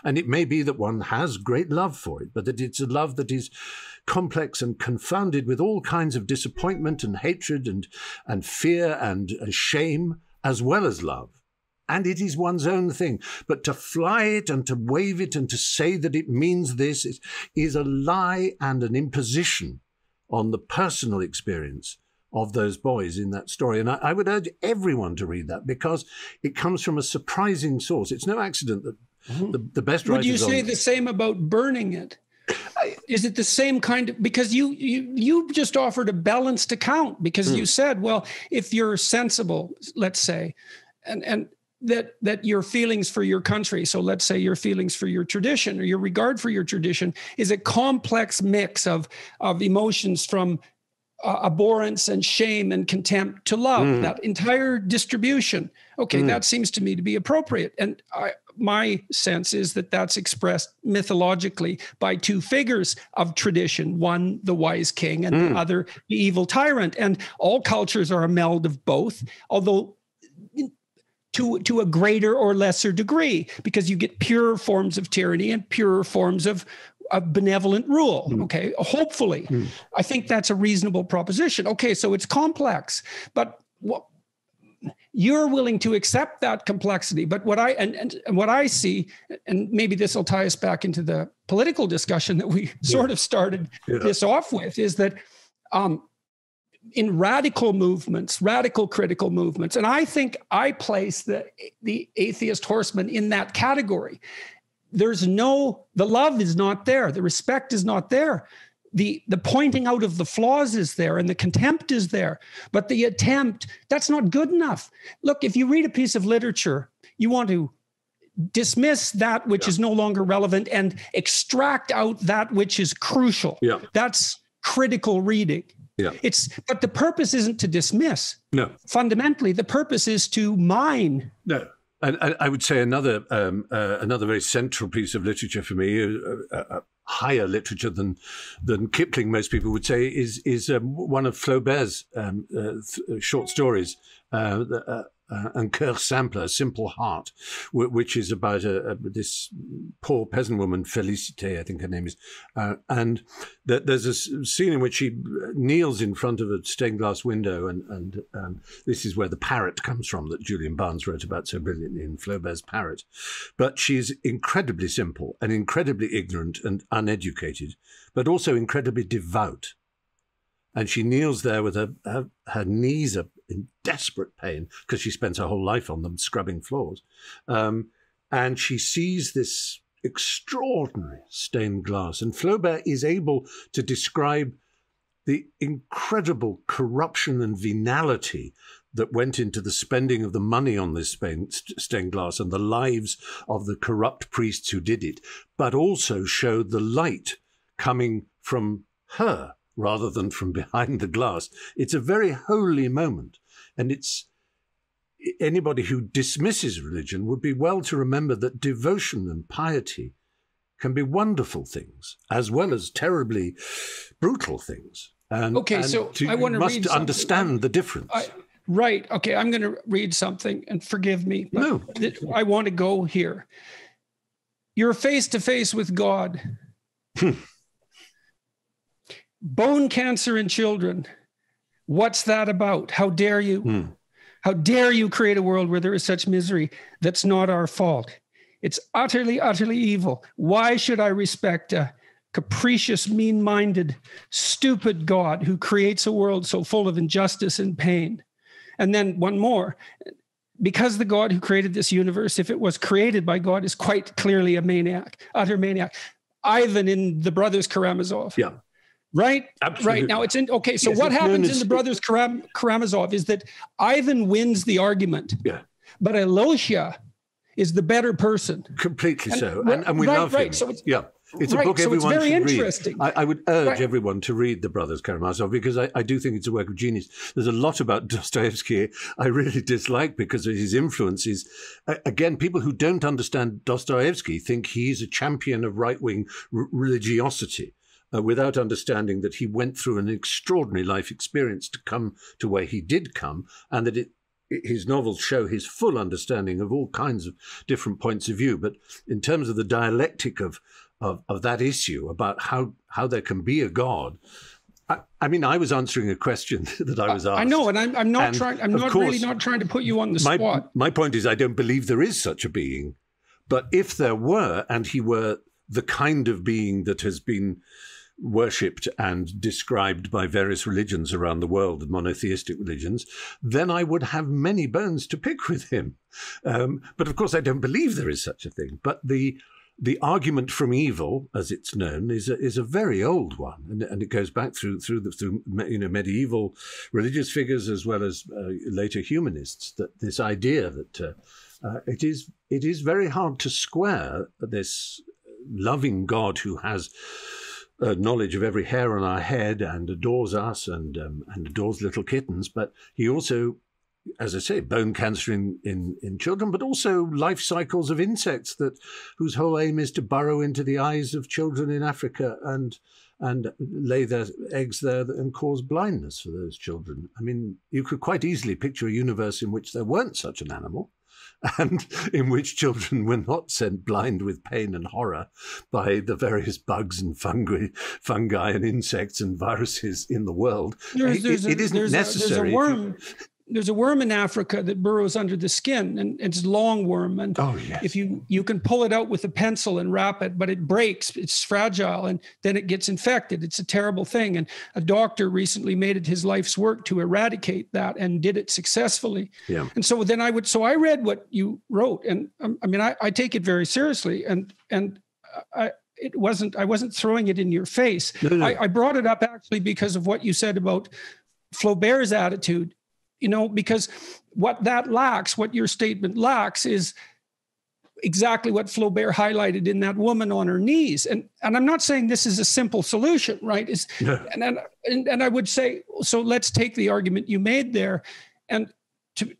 And it may be that one has great love for it, but that it's a love that is complex and confounded with all kinds of disappointment and hatred and fear and shame, as well as love. And it is one's own thing. But to fly it and to wave it and to say that it means this is a lie and an imposition on the personal experience of those boys in that story. And I would urge everyone to read that, because it comes from a surprising source. It's no accident that the best writers... Would you say the same about burning it? Is it the same kind of... Because you just offered a balanced account, because you said, well, if you're sensible, let's say, and that your feelings for your country, so let's say your feelings for your tradition or your regard for your tradition, is a complex mix of emotions from abhorrence and shame and contempt to love, that entire distribution. Okay, that seems to me to be appropriate. And my sense is that that's expressed mythologically by two figures of tradition, one, the wise king, and the other, the evil tyrant. And all cultures are a meld of both, although to a greater or lesser degree, because you get purer forms of tyranny and purer forms of benevolent rule. Okay, hopefully. I think that's a reasonable proposition. Okay, so it's complex, but you're willing to accept that complexity. But what I see, and maybe this will tie us back into the political discussion that we sort of started this off with, is that in radical movements, radical critical movements, and I think I place the atheist horseman in that category. The love is not there. The respect is not there. The pointing out of the flaws is there, and the contempt is there. But the attempt, that's not good enough. Look, if you read a piece of literature, you want to dismiss that which is no longer relevant and extract out that which is crucial. Yeah. That's critical reading. Yeah. But the purpose isn't to dismiss. No. Fundamentally, the purpose is to mine. No. And I would say another very central piece of literature for me, higher literature than Kipling, most people would say, is one of Flaubert's short stories, Un Cœur Simple, A Simple Heart, which is about this poor peasant woman, Félicité, I think her name is. And there's a scene in which she kneels in front of a stained glass window, and this is where the parrot comes from that Julian Barnes wrote about so brilliantly in Flaubert's Parrot. But she's incredibly simple and incredibly ignorant and uneducated, but also incredibly devout. And she kneels there with her knees up in desperate pain because she spends her whole life on them, scrubbing floors. And she sees this extraordinary stained glass. And Flaubert is able to describe the incredible corruption and venality that went into the spending of the money on this stained glass and the lives of the corrupt priests who did it, but also showed the light coming from her rather than from behind the glass. It's a very holy moment. And anybody who dismisses religion would be well to remember that devotion and piety can be wonderful things, as well as terribly brutal things. And, I want to must understand the difference. Right. Okay, I'm going to read something, and forgive me, but I want to go here. You're face to face with God. Bone cancer in children, What's that about? How dare you? How dare you create a world where there is such misery? That's not our fault. It's utterly, utterly evil. Why should I respect a capricious, mean-minded, stupid God who creates a world so full of injustice and pain? And then one more, because the God who created this universe, if it was created by God, is quite clearly a maniac, utter maniac. Ivan in the Brothers Karamazov. Yeah. Right? Absolutely. Right. Now it's in, okay. So what happens in the Brothers Karamazov is that Ivan wins the argument. Yeah. But Elosia is the better person. Completely so. And we love him. So it's a book everyone very should interesting. read. I would urge everyone to read The Brothers Karamazov, because I do think it's a work of genius. There's a lot about Dostoevsky I really dislike because of his influences. Again, people who don't understand Dostoevsky think he's a champion of right-wing religiosity, without understanding that he went through an extraordinary life experience to come to where he did come, and that his novels show his full understanding of all kinds of different points of view. But in terms of the dialectic of that issue about how there can be a God, I mean, I was answering a question that I was asked. I know, and I'm not trying. I'm not really not trying to put you on the spot. My point is, I don't believe there is such a being. But if there were, and he were the kind of being that has been worshipped and described by various religions around the world, monotheistic religions, then I would have many bones to pick with him. But of course, I don't believe there is such a thing. But the argument from evil, as it's known, is a very old one, and it goes back through medieval religious figures as well as later humanists. That this idea that it is very hard to square this loving God who has knowledge of every hair on our head and adores us and adores little kittens, but he also, as I say, bone cancer in children, but also life cycles of insects whose whole aim is to burrow into the eyes of children in Africa and lay their eggs there and cause blindness for those children. I mean, you could quite easily picture a universe in which there weren't such an animal, and in which children were not sent blind with pain and horror by the various bugs and fungi and insects and viruses in the world. It isn't necessary. There's a worm in Africa that burrows under the skin, and it's longworm. And if you can pull it out with a pencil and wrap it, but it breaks, it's fragile, and then it gets infected. It's a terrible thing. And a doctor recently made it his life's work to eradicate that and did it successfully. Yeah. And so then I read what you wrote, and I take it very seriously. I wasn't throwing it in your face. No. I brought it up actually because of what you said about Flaubert's attitude. Because what your statement lacks is exactly what Flaubert highlighted in that woman on her knees. And I'm not saying this is a simple solution, right? And I would say, so let's take the argument you made there. And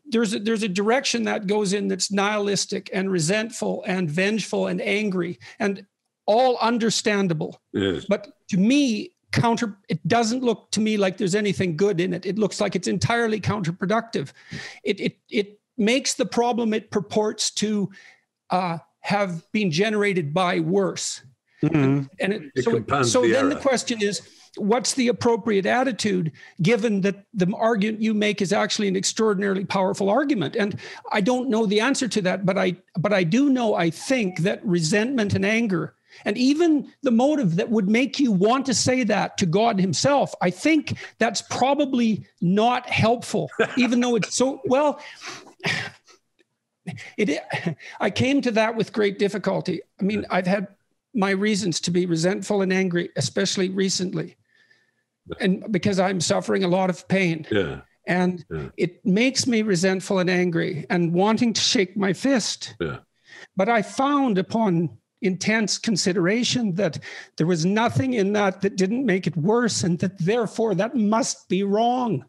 there's a direction that goes in that's nihilistic and resentful and vengeful and angry and all understandable. Yes. But to me, it doesn't look to me like there's anything good in it. It looks like it's entirely counterproductive. It makes the problem it purports to have been generated by worse. Mm-hmm. So then the question is, what's the appropriate attitude given that the argument you make is actually an extraordinarily powerful argument? And I don't know the answer to that, but I do know, I think that resentment and anger, and even the motive that would make you want to say that to God himself, I think that's probably not helpful, even though it's so, well, I came to that with great difficulty. I mean, I've had my reasons to be resentful and angry, especially recently, and because I'm suffering a lot of pain. Yeah. And it makes me resentful and angry and wanting to shake my fist. Yeah. But I found upon intense consideration that there was nothing in that didn't make it worse, and that therefore that must be wrong,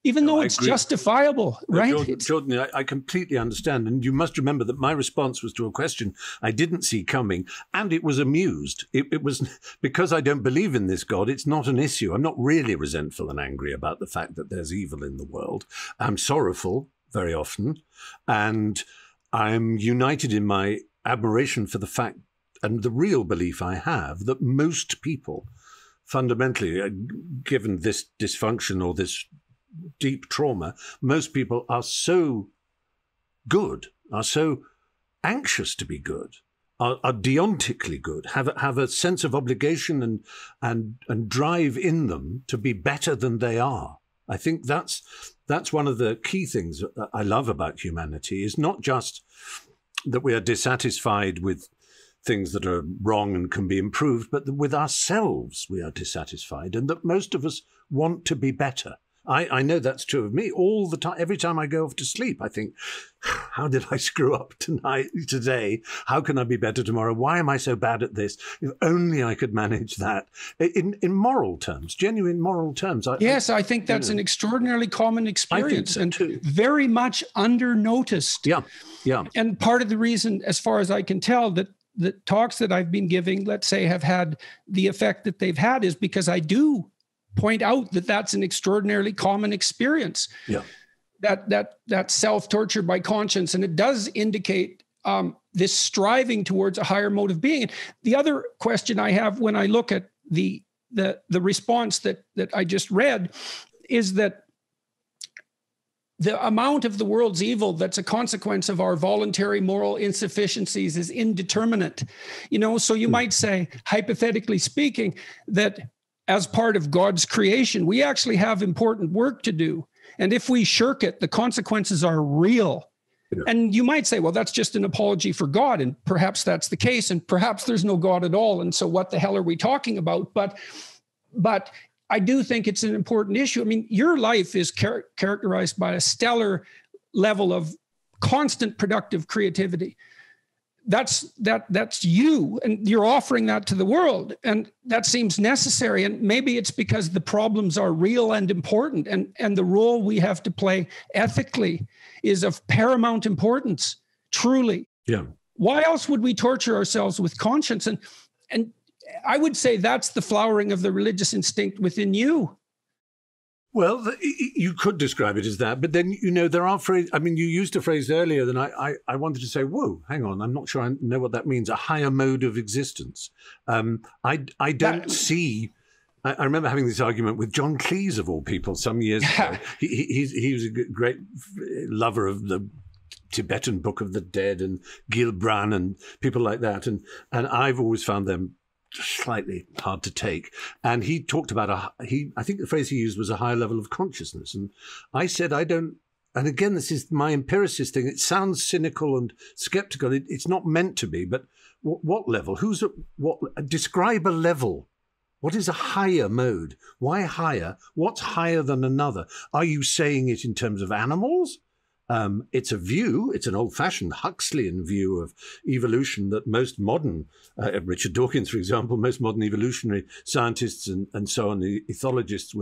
even though it's justifiable, right? Jordan, I completely understand. And you must remember that my response was to a question I didn't see coming, and it was amused. It was because I don't believe in this God. It's not an issue. I'm not really resentful and angry about the fact that there's evil in the world. I'm sorrowful very often, and I'm united in my admiration for the fact and the real belief I have that most people fundamentally, given this dysfunction or this deep trauma, most people are so good, are so anxious to be good, are deontically good, have a sense of obligation and drive in them to be better than they are. I think that's one of the key things that I love about humanity, is not just that we are dissatisfied with things that are wrong and can be improved, but that with ourselves we are dissatisfied, and that most of us want to be better. I know that's true of me all the time. Every time I go off to sleep, I think, how did I screw up today? How can I be better tomorrow? Why am I so bad at this? If only I could manage that. In moral terms, genuine moral terms. I think that's an extraordinarily common experience, and very much under-noticed. Yeah. And part of the reason, as far as I can tell, that the talks that I've been giving, let's say, have had the effect that they've had, is because I do point out that that's an extraordinarily common experience. Yeah. That self-torture by conscience, and it does indicate this striving towards a higher mode of being. And the other question I have when I look at the response that I just read is that the amount of the world's evil that's a consequence of our voluntary moral insufficiencies is indeterminate. So you might say, hypothetically speaking, that as part of God's creation, we actually have important work to do. And if we shirk it, the consequences are real. Yeah. And you might say, well, that's just an apology for God. And perhaps that's the case. And perhaps there's no God at all. And so what the hell are we talking about? But I do think it's an important issue. I mean, your life is characterized by a stellar level of constant productive creativity. That's you, and you're offering that to the world, and that seems necessary. And maybe it's because the problems are real and important, and the role we have to play ethically is of paramount importance, truly. Yeah. Why else would we torture ourselves with conscience? And I would say that's the flowering of the religious instinct within you. Well, you could describe it as that, but then, there are phrases. I mean, you used a phrase earlier that I wanted to say, whoa, hang on, I'm not sure I know what that means, a higher mode of existence. I don't see... I remember having this argument with John Cleese, of all people, some years ago. He was a great lover of the Tibetan Book of the Dead and Gil Bran and people like that, and I've always found them slightly hard to take. And he talked about I think the phrase he used was a higher level of consciousness. And I said, I don't, and again, this is my empiricist thing. It sounds cynical and skeptical. It's not meant to be, but what level? Describe a level. What is a higher mode? Why higher? What's higher than another? Are you saying it in terms of animals? It's a view, it's an old-fashioned Huxleyan view of evolution that most modern, Richard Dawkins, for example, most modern evolutionary scientists and so on, the ethologists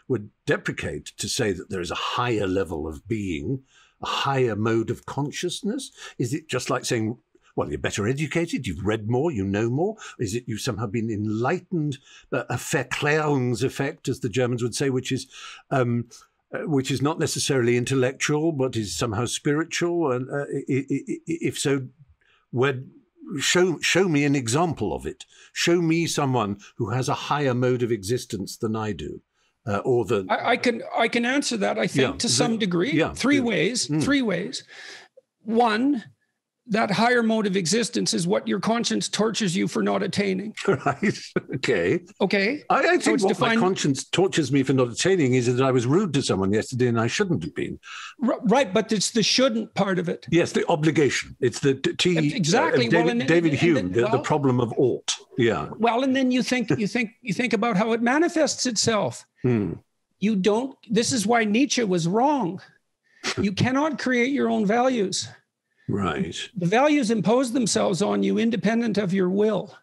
would deprecate, to say that there is a higher level of being, a higher mode of consciousness. Is it just like saying, well, you're better educated, you've read more, you know more? Is it you've somehow been enlightened, a Verklärungseffekt, as the Germans would say, which is not necessarily intellectual, but is somehow spiritual? And if so, show me an example of it. Show me someone who has a higher mode of existence than I do. I can answer that, I think, to some degree. Yeah, three ways. One, that higher mode of existence is what your conscience tortures you for not attaining. Right. Okay. I think so what my conscience tortures me for not attaining is that I was rude to someone yesterday and I shouldn't have been. Right, but it's the shouldn't part of it. Yes, the obligation. It's the exactly. David Hume, the problem of ought. Yeah. Well, and then you think about how it manifests itself. You don't. This is why Nietzsche was wrong. You cannot create your own values. Right. The values impose themselves on you independent of your will.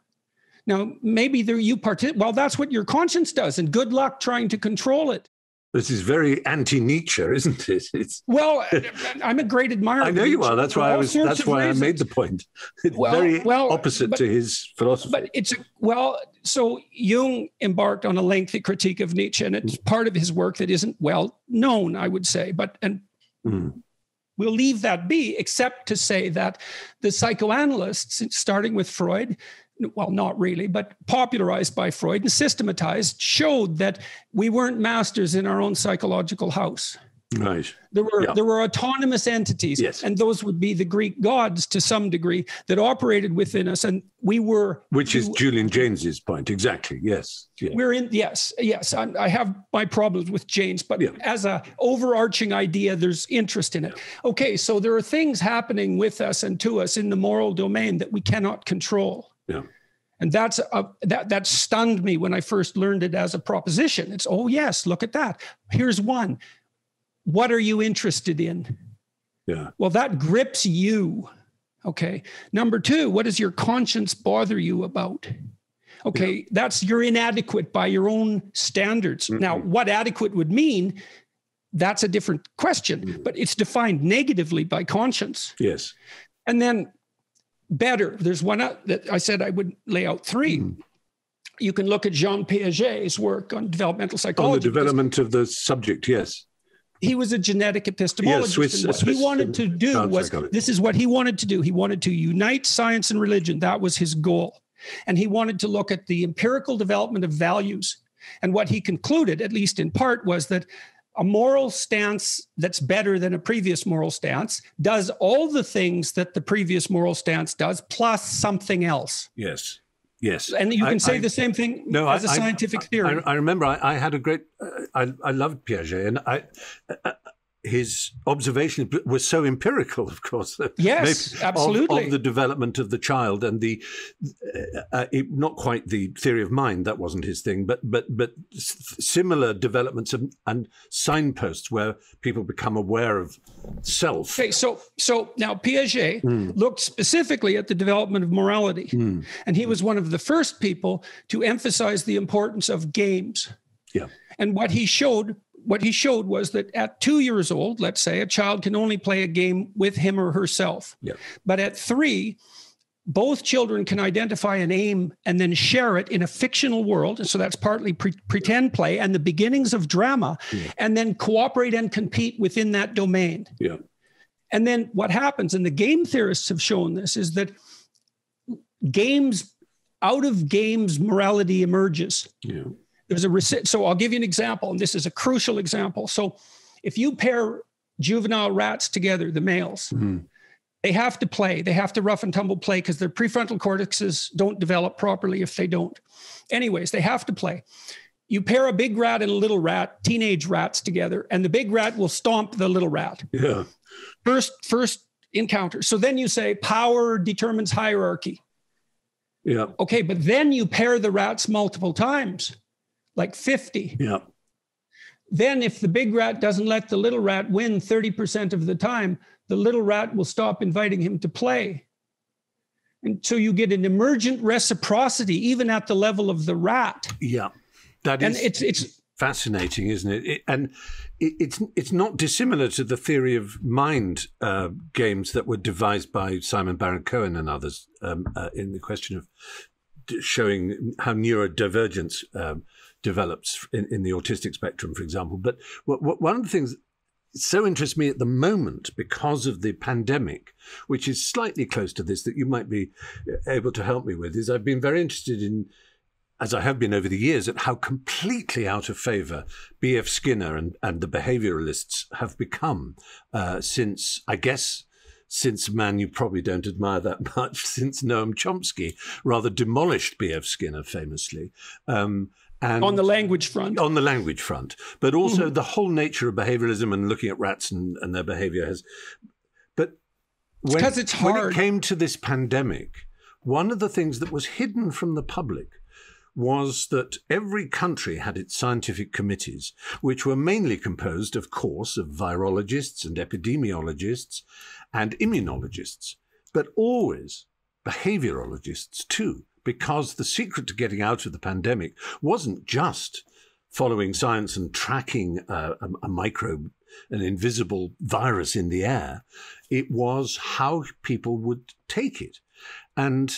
Now, maybe well, that's what your conscience does, and good luck trying to control it. This is very anti-Nietzsche, isn't it? Well, I'm a great admirer. I know you are. That's why I made the point. It's very opposite to his philosophy. But so Jung embarked on a lengthy critique of Nietzsche, and it's part of his work that isn't well known, I would say. We'll leave that be, except to say that the psychoanalysts, starting with Freud, well, not really, but popularized by Freud and systematized, showed that we weren't masters in our own psychological house. Right. There were autonomous entities, yes. and those would be the Greek gods to some degree that operated within us, and we were. Which is Julian Jaynes's point, exactly. Yes. Yeah. We're in. Yes. I have my problems with Jaynes, but as a overarching idea, there's interest in it. Yeah. Okay, so there are things happening with us and to us in the moral domain that we cannot control. Yeah. And that stunned me when I first learned it as a proposition. It's, oh yes, look at that. Here's one. What are you interested in? Yeah. Well, that grips you. Okay. Number two, what does your conscience bother you about? Okay. That's, you're inadequate by your own standards. Mm-hmm. Now, what adequate would mean, that's a different question, but it's defined negatively by conscience. Yes. And then better, there's one that I said I would lay out three. Mm. You can look at Jean Piaget's work on developmental psychology. On the development of the subject, yes. He was a genetic epistemologist. And what he wanted to do was, this is what he wanted to do. He wanted to unite science and religion. That was his goal. And he wanted to look at the empirical development of values. And what he concluded, at least in part, was that a moral stance that's better than a previous moral stance does all the things that the previous moral stance does, plus something else. Yes. Yes. And you can say the same thing as a scientific theory. I remember I had a great, I loved Piaget, and his observation was so empirical, of course. Yes, absolutely. Of the development of the child and not quite the theory of mind, that wasn't his thing, but similar developments and signposts where people become aware of self. Okay, so now Piaget looked specifically at the development of morality, and he was one of the first people to emphasize the importance of games. Yeah. And what he showed was that at 2 years old, let's say, a child can only play a game with him or herself. Yeah. But at 3, both children can identify an aim and then share it in a fictional world. And so that's partly pretend play and the beginnings of drama, and then cooperate and compete within that domain. Yeah. And then what happens, and the game theorists have shown this, is that out of games, morality emerges. Yeah. So I'll give you an example, and this is a crucial example. So if you pair juvenile rats together, the males, they have to play. They have to rough and tumble play because their prefrontal cortexes don't develop properly if they don't. Anyways, they have to play. You pair a big rat and a little rat, teenage rats together, and the big rat will stomp the little rat. Yeah. First encounter. So then you say power determines hierarchy. Yeah. Okay, but then you pair the rats multiple times. Like 50. Yeah. Then if the big rat doesn't let the little rat win 30% of the time, the little rat will stop inviting him to play. And so you get an emergent reciprocity, even at the level of the rat. Yeah. That is, and it's fascinating, isn't it? It's not dissimilar to the theory of mind games that were devised by Simon Baron-Cohen and others in the question of showing how neurodivergence develops in the autistic spectrum, for example. But one of the things that so interests me at the moment, because of the pandemic, which is slightly close to this, that you might be able to help me with, is I've been very interested in, as I have been over the years, at how completely out of favor B.F. Skinner and the behavioralists have become since a man you probably don't admire that much, since Noam Chomsky rather demolished B.F. Skinner famously. And on the language front. On the language front. But also the whole nature of behavioralism and looking at rats and their behavior has... But when it came to this pandemic, one of the things that was hidden from the public was that every country had its scientific committees, which were mainly composed, of course, of virologists and epidemiologists and immunologists, but always behaviorologists too, because the secret to getting out of the pandemic wasn't just following science and tracking a microbe, an invisible virus in the air. It was how people would take it. And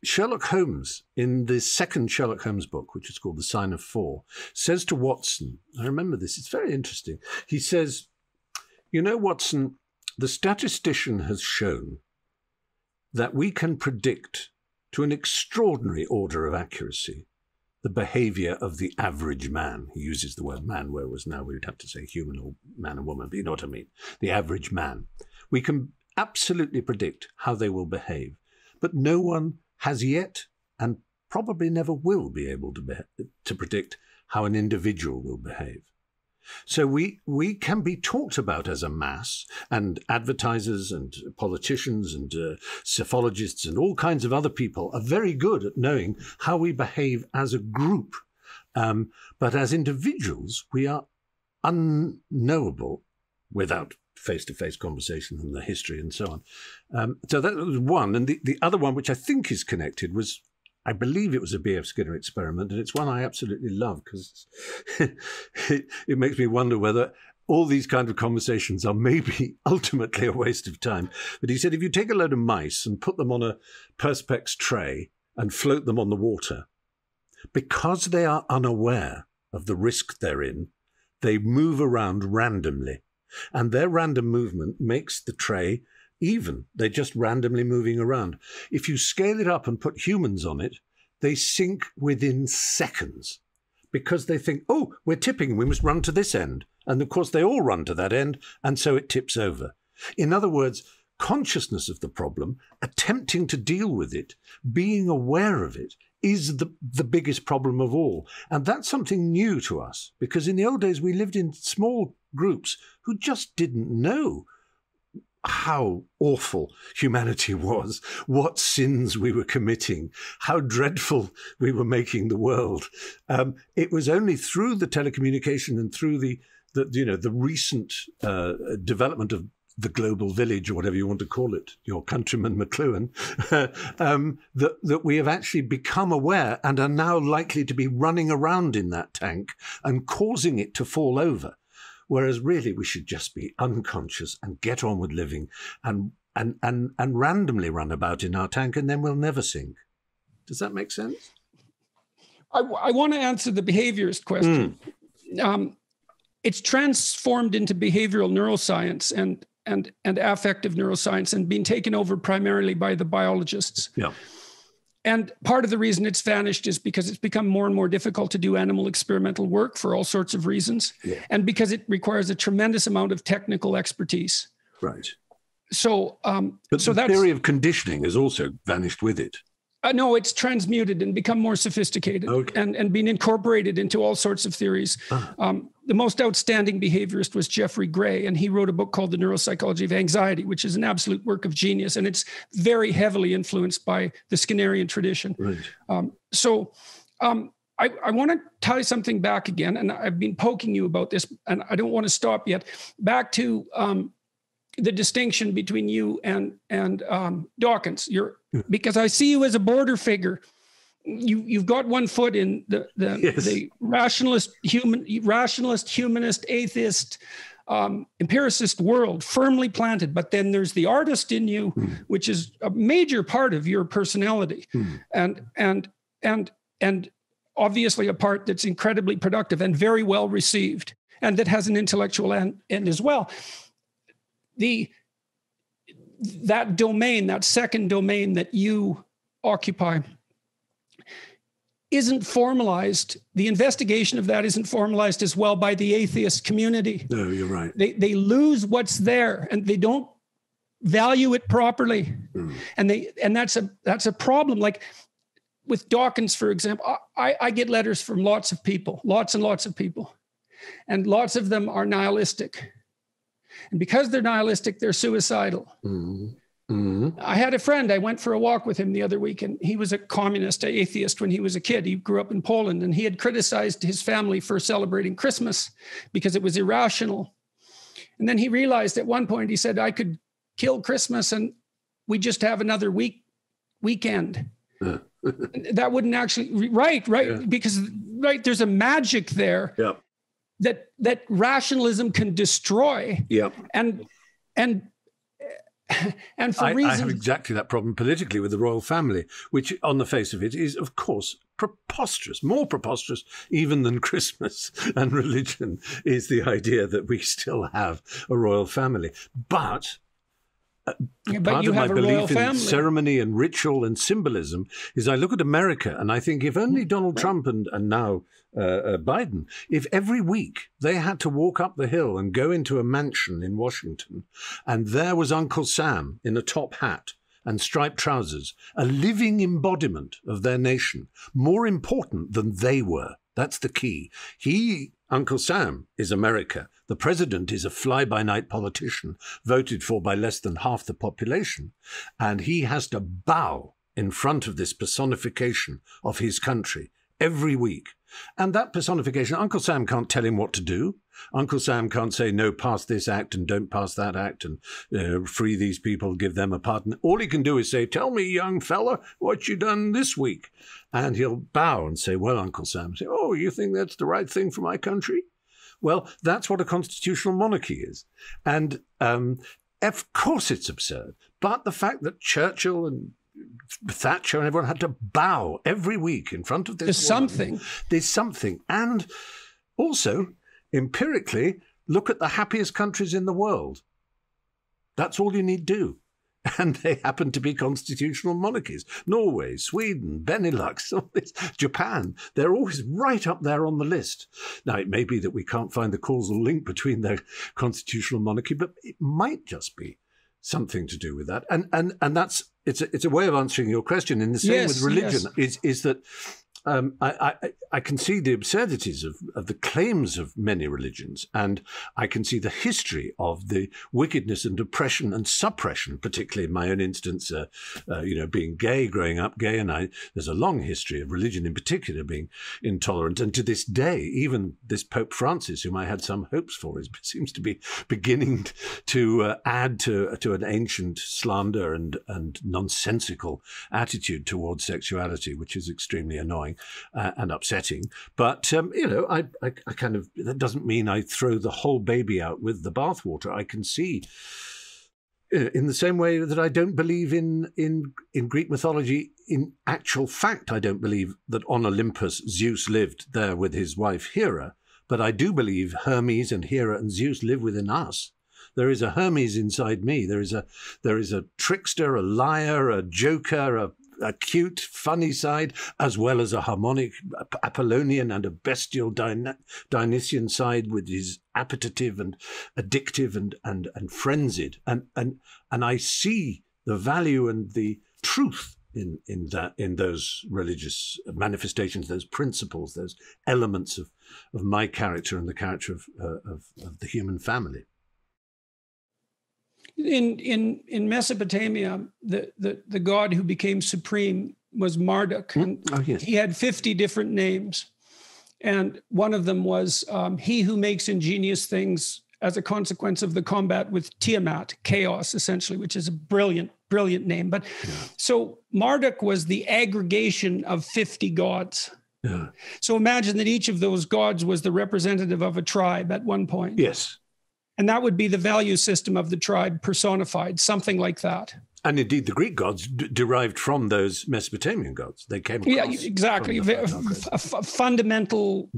Sherlock Holmes, in the second Sherlock Holmes book, which is called The Sign of Four, says to Watson, I remember this, it's very interesting. He says, "You know, Watson, the statistician has shown that we can predict to an extraordinary order of accuracy the behavior of the average man. He uses the word man, whereas now we would have to say human or man and woman, but you know what I mean. The average man. We can absolutely predict how they will behave, but no one has yet and probably never will be able to predict how an individual will behave. So we can be talked about as a mass, and advertisers and politicians and psephologists and all kinds of other people are very good at knowing how we behave as a group. But as individuals, we are unknowable without face-to-face conversation and the history and so on. So that was one. And the other one, which I think is connected, was, I believe it was a B.F. Skinner experiment, and it's one I absolutely love because it makes me wonder whether all these kind of conversations are maybe ultimately a waste of time. But he said, if you take a load of mice and put them on a Perspex tray and float them on the water, because they are unaware of the risk they're in, they move around randomly. And their random movement makes the tray even. They're just randomly moving around. If you scale it up and put humans on it, they sink within seconds because they think, oh, we're tipping, we must run to this end. And of course, they all run to that end, and so it tips over. In other words, consciousness of the problem, attempting to deal with it, being aware of it, is the biggest problem of all. And that's something new to us, because in the old days, we lived in small groups who just didn't know how awful humanity was, what sins we were committing, how dreadful we were making the world. It was only through the telecommunication and through the recent development of the global village, or whatever you want to call it, your countryman McLuhan, that we have actually become aware and are now likely to be running around in that tank and causing it to fall over. Whereas really we should just be unconscious and get on with living and randomly run about in our tank, and then we'll never sink. Does that make sense? I want to answer the behaviorist question. It's transformed into behavioral neuroscience and affective neuroscience and being taken over primarily by the biologists. Yeah. And part of the reason it's vanished is because it's become more and more difficult to do animal experimental work for all sorts of reasons. Yeah. And because it requires a tremendous amount of technical expertise. Right. So, but the theory of conditioning has also vanished with it. No, it's transmuted and become more sophisticated and been incorporated into all sorts of theories. The most outstanding behaviorist was Jeffrey Gray, and he wrote a book called The Neuropsychology of Anxiety, which is an absolute work of genius, and it's very heavily influenced by the Skinnerian tradition. Right. I want to tie something back again, and I've been poking you about this, and I don't want to stop yet. Back to the distinction between you and Dawkins. Because I see you as a border figure. You've got one foot in the rationalist, humanist, atheist, empiricist world, firmly planted. But then there's the artist in you, which is a major part of your personality, and obviously a part that's incredibly productive and very well received, and that has an intellectual end as well. That domain, that second domain that you occupy, isn't formalized. The investigation of that isn't formalized as well by the atheist community. No, you're right. They lose what's there, and they don't value it properly. And that's a problem. Like with Dawkins, for example, I get letters from lots and lots of people, and lots of them are nihilistic. And because they're nihilistic, they're suicidal. I had a friend, I went for a walk with him the other week, and he was a communist, an atheist when he was a kid. He grew up in Poland, and he had criticized his family for celebrating Christmas because it was irrational. And then he realized at one point, he said, I could kill Christmas and we just have another weekend. That wouldn't actually, right. Yeah. Because there's a magic there. Yeah. That rationalism can destroy. Yeah. And for reasons... I have exactly that problem politically with the royal family, which on the face of it is, of course, preposterous, more preposterous even than Christmas and religion is the idea that we still have a royal family. But part of my belief in ceremony and ritual and symbolism is I look at America and I think if only Donald Trump and now Biden, if every week they had to walk up the hill and go into a mansion in Washington and there was Uncle Sam in a top hat and striped trousers, a living embodiment of their nation, more important than they were. That's the key. Uncle Sam, is America. The president is a fly-by-night politician voted for by less than half the population, and he has to bow in front of this personification of his country every week. And that personification, Uncle Sam can't tell him what to do. Uncle Sam can't say, no, pass this act and don't pass that act and free these people, give them a pardon. All he can do is say, tell me, young fella, what you done this week. And he'll bow and say, well, Uncle Sam, say, oh, you think that's the right thing for my country? Well, that's what a constitutional monarchy is. And of course it's absurd. But the fact that Churchill and Thatcher and everyone had to bow every week in front of this woman, there's something. And also, empirically, look at the happiest countries in the world. That's all you need do. And they happen to be constitutional monarchies. Norway, Sweden, Benelux, Japan, they're always right up there on the list. Now, it may be that we can't find the causal link between their constitutional monarchy, but it might just be something to do with that. And that's it's a way of answering your question. In the same with religion, is that I can see the absurdities of the claims of many religions, and I can see the history of the wickedness and oppression and suppression, particularly in my own instance, being gay, growing up gay, and there's a long history of religion in particular being intolerant. And to this day, even this Pope Francis, whom I had some hopes for, seems to be beginning to add to an ancient slander and nonsensical attitude towards sexuality, which is extremely annoying and upsetting. But, I kind of, that doesn't mean I throw the whole baby out with the bathwater. I can see, in the same way that I don't believe in Greek mythology, in actual fact, I don't believe that on Olympus Zeus lived there with his wife Hera, but I do believe Hermes and Hera and Zeus live within us. There is a Hermes inside me. There is a trickster, a liar, a joker, a cute, funny side, as well as a harmonic Apollonian and a bestial Dionysian side with his appetitive and addictive and frenzied. And I see the value and the truth in those religious manifestations, those principles, those elements of my character and the character of the human family. In Mesopotamia, the god who became supreme was Marduk. And he had 50 different names. And one of them was he who makes ingenious things as a consequence of the combat with Tiamat, chaos, essentially, which is a brilliant name. But so Marduk was the aggregation of 50 gods. Yeah. So imagine that each of those gods was the representative of a tribe at one point. Yes. And that would be the value system of the tribe personified, something like that. And indeed, the Greek gods derived from those Mesopotamian gods. They came across. Yeah, exactly. A fundamental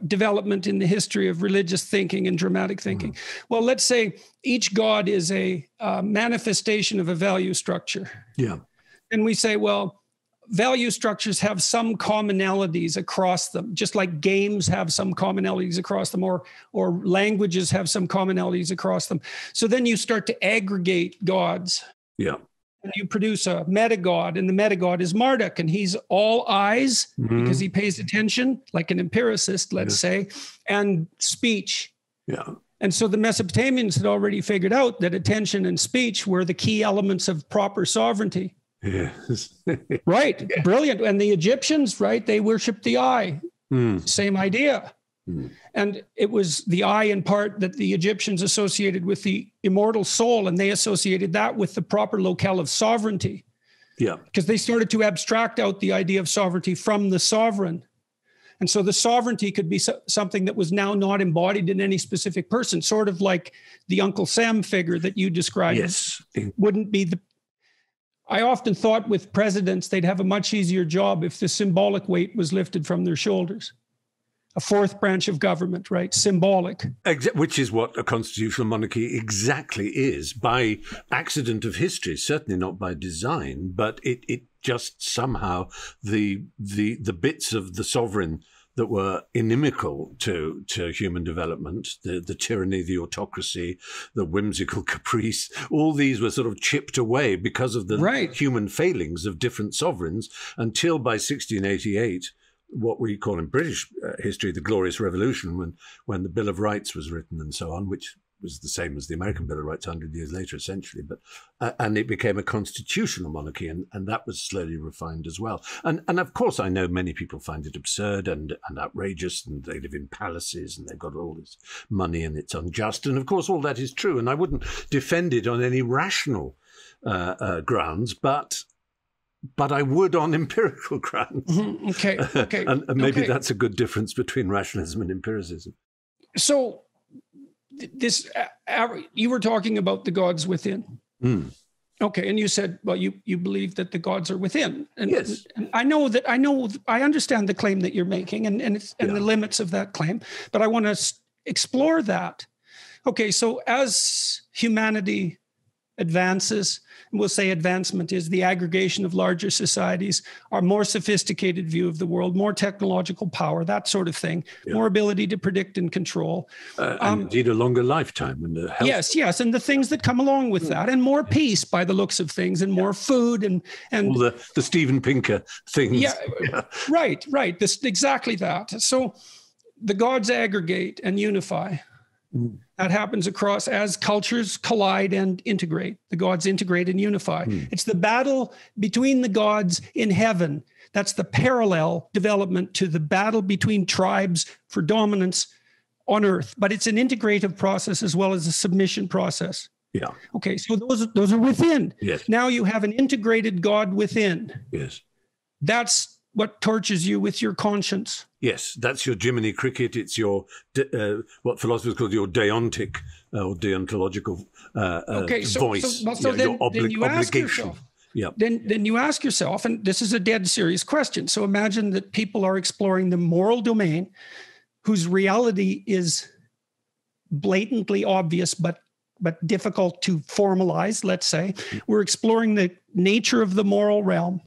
development in the history of religious thinking and dramatic thinking. Well, let's say each god is a manifestation of a value structure. Yeah. And we say, well, value structures have some commonalities across them, just like games have some commonalities across them, or languages have some commonalities across them. So then you start to aggregate gods. Yeah. And you produce a meta-god, and the meta-god is Marduk, and he's all eyes because he pays attention, like an empiricist, let's say, and speech. Yeah. And so the Mesopotamians had already figured out that attention and speech were the key elements of proper sovereignty. Yes. Right. Yeah. Brilliant. And the Egyptians, right, they worshiped the eye. Same idea. And it was the eye in part that the Egyptians associated with the immortal soul, and they associated that with the proper locale of sovereignty. Yeah. Because they started to abstract out the idea of sovereignty from the sovereign. And so the sovereignty could be something that was now not embodied in any specific person, sort of like the Uncle Sam figure that you described. Yes. Wouldn't be I often thought with presidents, they'd have a much easier job if the symbolic weight was lifted from their shoulders. a fourth branch of government, right? Symbolic. Which is what a constitutional monarchy exactly is, by accident of history, certainly not by design, but it just somehow the bits of the sovereign that were inimical to human development, the tyranny, the autocracy, the whimsical caprice, all these were sort of chipped away because of the human failings of different sovereigns, until by 1688, what we call in British history the Glorious Revolution, when the Bill of Rights was written and so on, which was the same as the American Bill of Rights 100 years later, essentially, but and it became a constitutional monarchy, and that was slowly refined as well. And of course, I know many people find it absurd and outrageous, and they live in palaces and they've got all this money and it's unjust. And of course, all that is true, and I wouldn't defend it on any rational grounds, but I would on empirical grounds. Mm-hmm. Okay. and maybe that's a good difference between rationalism and empiricism. So this, you were talking about the gods within. Mm. Okay, and you said, well, you believe that the gods are within. And, yes. And I understand the claim that you're making and the limits of that claim, but I want to explore that. Okay, so as humanity advances, and we'll say advancement is the aggregation of larger societies, our more sophisticated view of the world, more technological power, that sort of thing, more ability to predict and control. And indeed a longer lifetime. And health. Yes, and the things that come along with that, and more peace by the looks of things, and more food, and all the Steven Pinker things. Yeah. Right. Exactly that. So the gods aggregate and unify. That happens across as cultures collide and integrate. The gods integrate and unify. It's the battle between the gods in heaven. That's the parallel development to the battle between tribes for dominance on earth. But it's an integrative process as well as a submission process. Yeah. Okay, so those are within. Yes. Now you have an integrated God within. Yes. That's what tortures you with your conscience. Yes, that's your Jiminy Cricket. It's your what philosophers call your deontic or deontological voice. So then you ask yourself. Yeah. Then you ask yourself, and this is a dead serious question. So imagine that people are exploring the moral domain, whose reality is blatantly obvious, but difficult to formalize. Let's say we're exploring the nature of the moral realm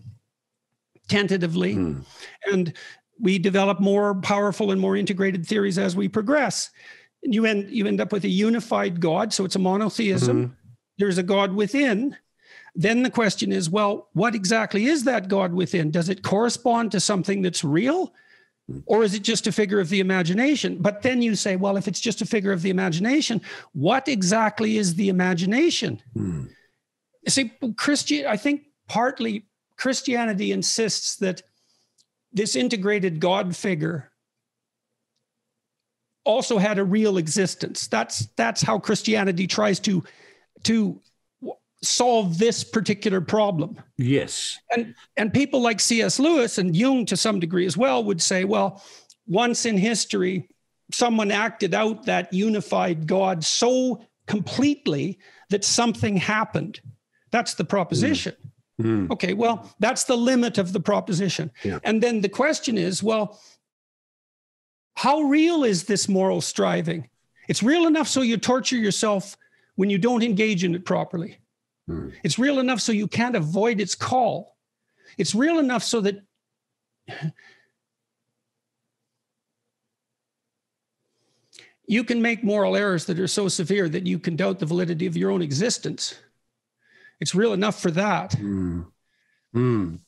tentatively, and we develop more powerful and more integrated theories as we progress. And you end up with a unified God, so it's a monotheism. There's a God within. Then the question is, well, what exactly is that God within? Does it correspond to something that's real, or is it just a figure of the imagination? But then you say, well, if it's just a figure of the imagination, what exactly is the imagination? See, I think partly Christianity insists that this integrated God figure also had a real existence. That's how Christianity tries to solve this particular problem. Yes. And people like C.S. Lewis and Jung to some degree as well would say, well, once in history, someone acted out that unified God so completely that something happened. That's the proposition. Okay, well, that's the limit of the proposition. Yeah. And then the question is, well, how real is this moral striving? It's real enough so you torture yourself when you don't engage in it properly. It's real enough so you can't avoid its call. It's real enough so that you can make moral errors that are so severe that you can doubt the validity of your own existence. It's real enough for that. And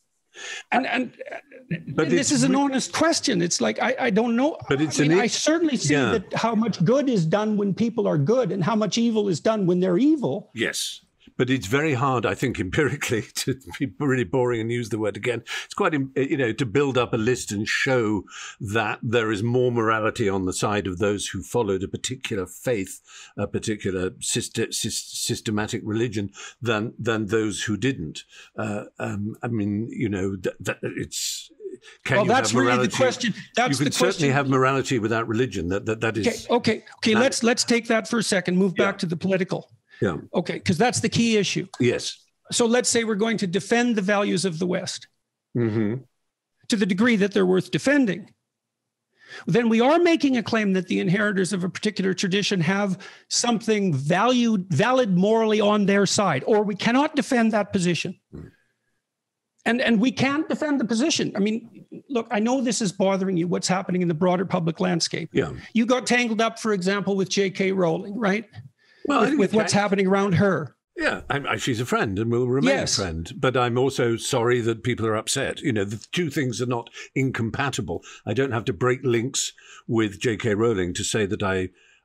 this is an honest question. It's like, I don't know. But I certainly see that how much good is done when people are good and how much evil is done when they're evil. Yes. But it's very hard, I think, empirically, to be really boring and use the word again. It's quite, to build up a list and show that there is more morality on the side of those who followed a particular faith, a particular systematic religion, than those who didn't. It's. That's really the question. You can certainly have morality without religion. That is okay. Let's take that for a second. Move back to the political. Yeah. Okay, because that's the key issue. Yes. So let's say we're going to defend the values of the West to the degree that they're worth defending. then we are making a claim that the inheritors of a particular tradition have something valid morally on their side, or we cannot defend that position. And we can't defend the position. I mean, look, I know this is bothering you, what's happening in the broader public landscape. Yeah. You got tangled up, for example, with J.K. Rowling, right? Well, with what's happening around her. Yeah, she's a friend and will remain a friend. But I'm also sorry that people are upset. You know, the two things are not incompatible. I don't have to break links with J.K. Rowling to say that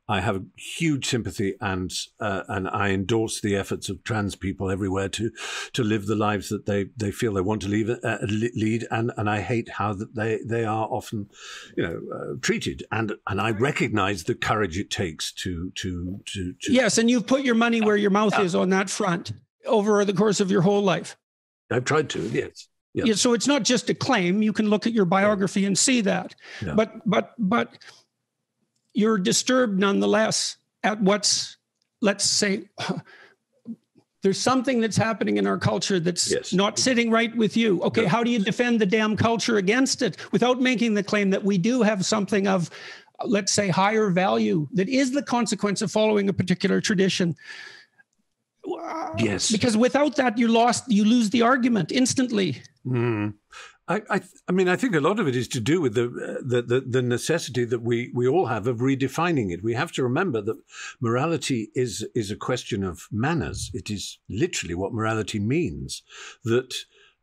I have huge sympathy and I endorse the efforts of trans people everywhere to live the lives that they feel they want to lead, and I hate how that they are often, treated, and I recognise the courage it takes to. Yes, and you've put your money where your mouth is on that front over the course of your whole life. I've tried to, yes. Yeah. Yeah, so it's not just a claim. You can look at your biography and see that, yeah. but you're disturbed nonetheless at what's, let's say, there's something that's happening in our culture that's not sitting right with you. Okay, how do you defend the damn culture against it without making the claim that we do have something of, let's say, higher value that is the consequence of following a particular tradition? Yes. Because without that, you lose the argument instantly. Mm. I mean, I think a lot of it is to do with the necessity that we all have of redefining it. We have to remember that morality is a question of manners. It is literally what morality means. That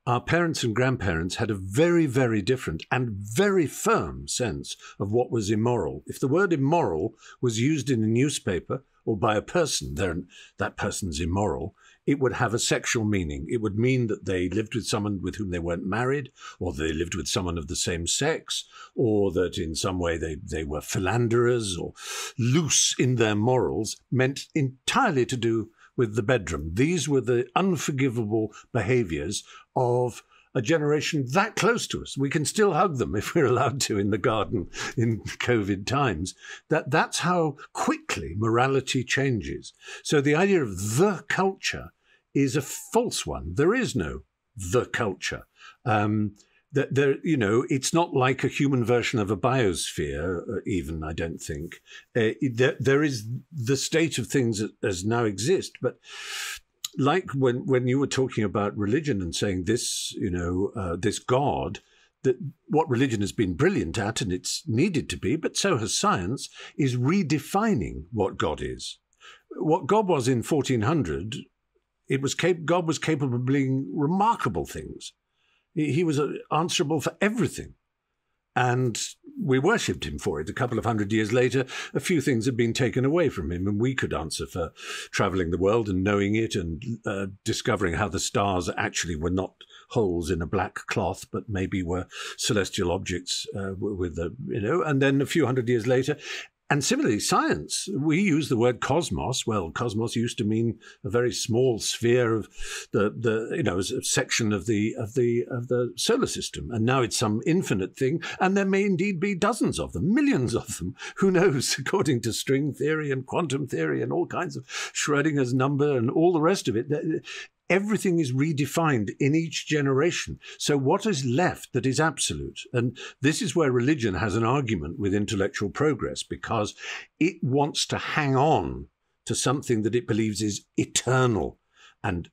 our parents and grandparents had a very, very different and very firm sense of what was immoral. If the word immoral was used in a newspaper or by a person, then that person's immoral. It would have a sexual meaning. It would mean that they lived with someone with whom they weren't married, or they lived with someone of the same sex, or that in some way they were philanderers or loose in their morals, meant entirely to do with the bedroom. These were the unforgivable behaviors of a generation that close to us. We can still hug them if we're allowed to in the garden in COVID times. That's how quickly morality changes. So the idea of the culture is a false one. There is no the culture. It's not like a human version of a biosphere, even, I don't think. There is the state of things as now exist, but like when you were talking about religion and saying this, this God, that what religion has been brilliant at, and it's needed to be, but so has science, is redefining what God is. What God was in 1400, God was capable of doing remarkable things. He was answerable for everything. And we worshipped him for it. A couple of hundred years later, a few things had been taken away from him, and we could answer for traveling the world and knowing it and discovering how the stars actually were not holes in a black cloth, but maybe were celestial objects and then a few hundred years later. And similarly, science, we use the word cosmos. Well, cosmos used to mean a very small sphere of a section of the solar system. And now it's some infinite thing. And there may indeed be dozens of them, millions of them. Who knows, according to string theory and quantum theory and all kinds of Schrödinger's number and all the rest of it. Everything is redefined in each generation. So what is left that is absolute? And this is where religion has an argument with intellectual progress, because it wants to hang on to something that it believes is eternal and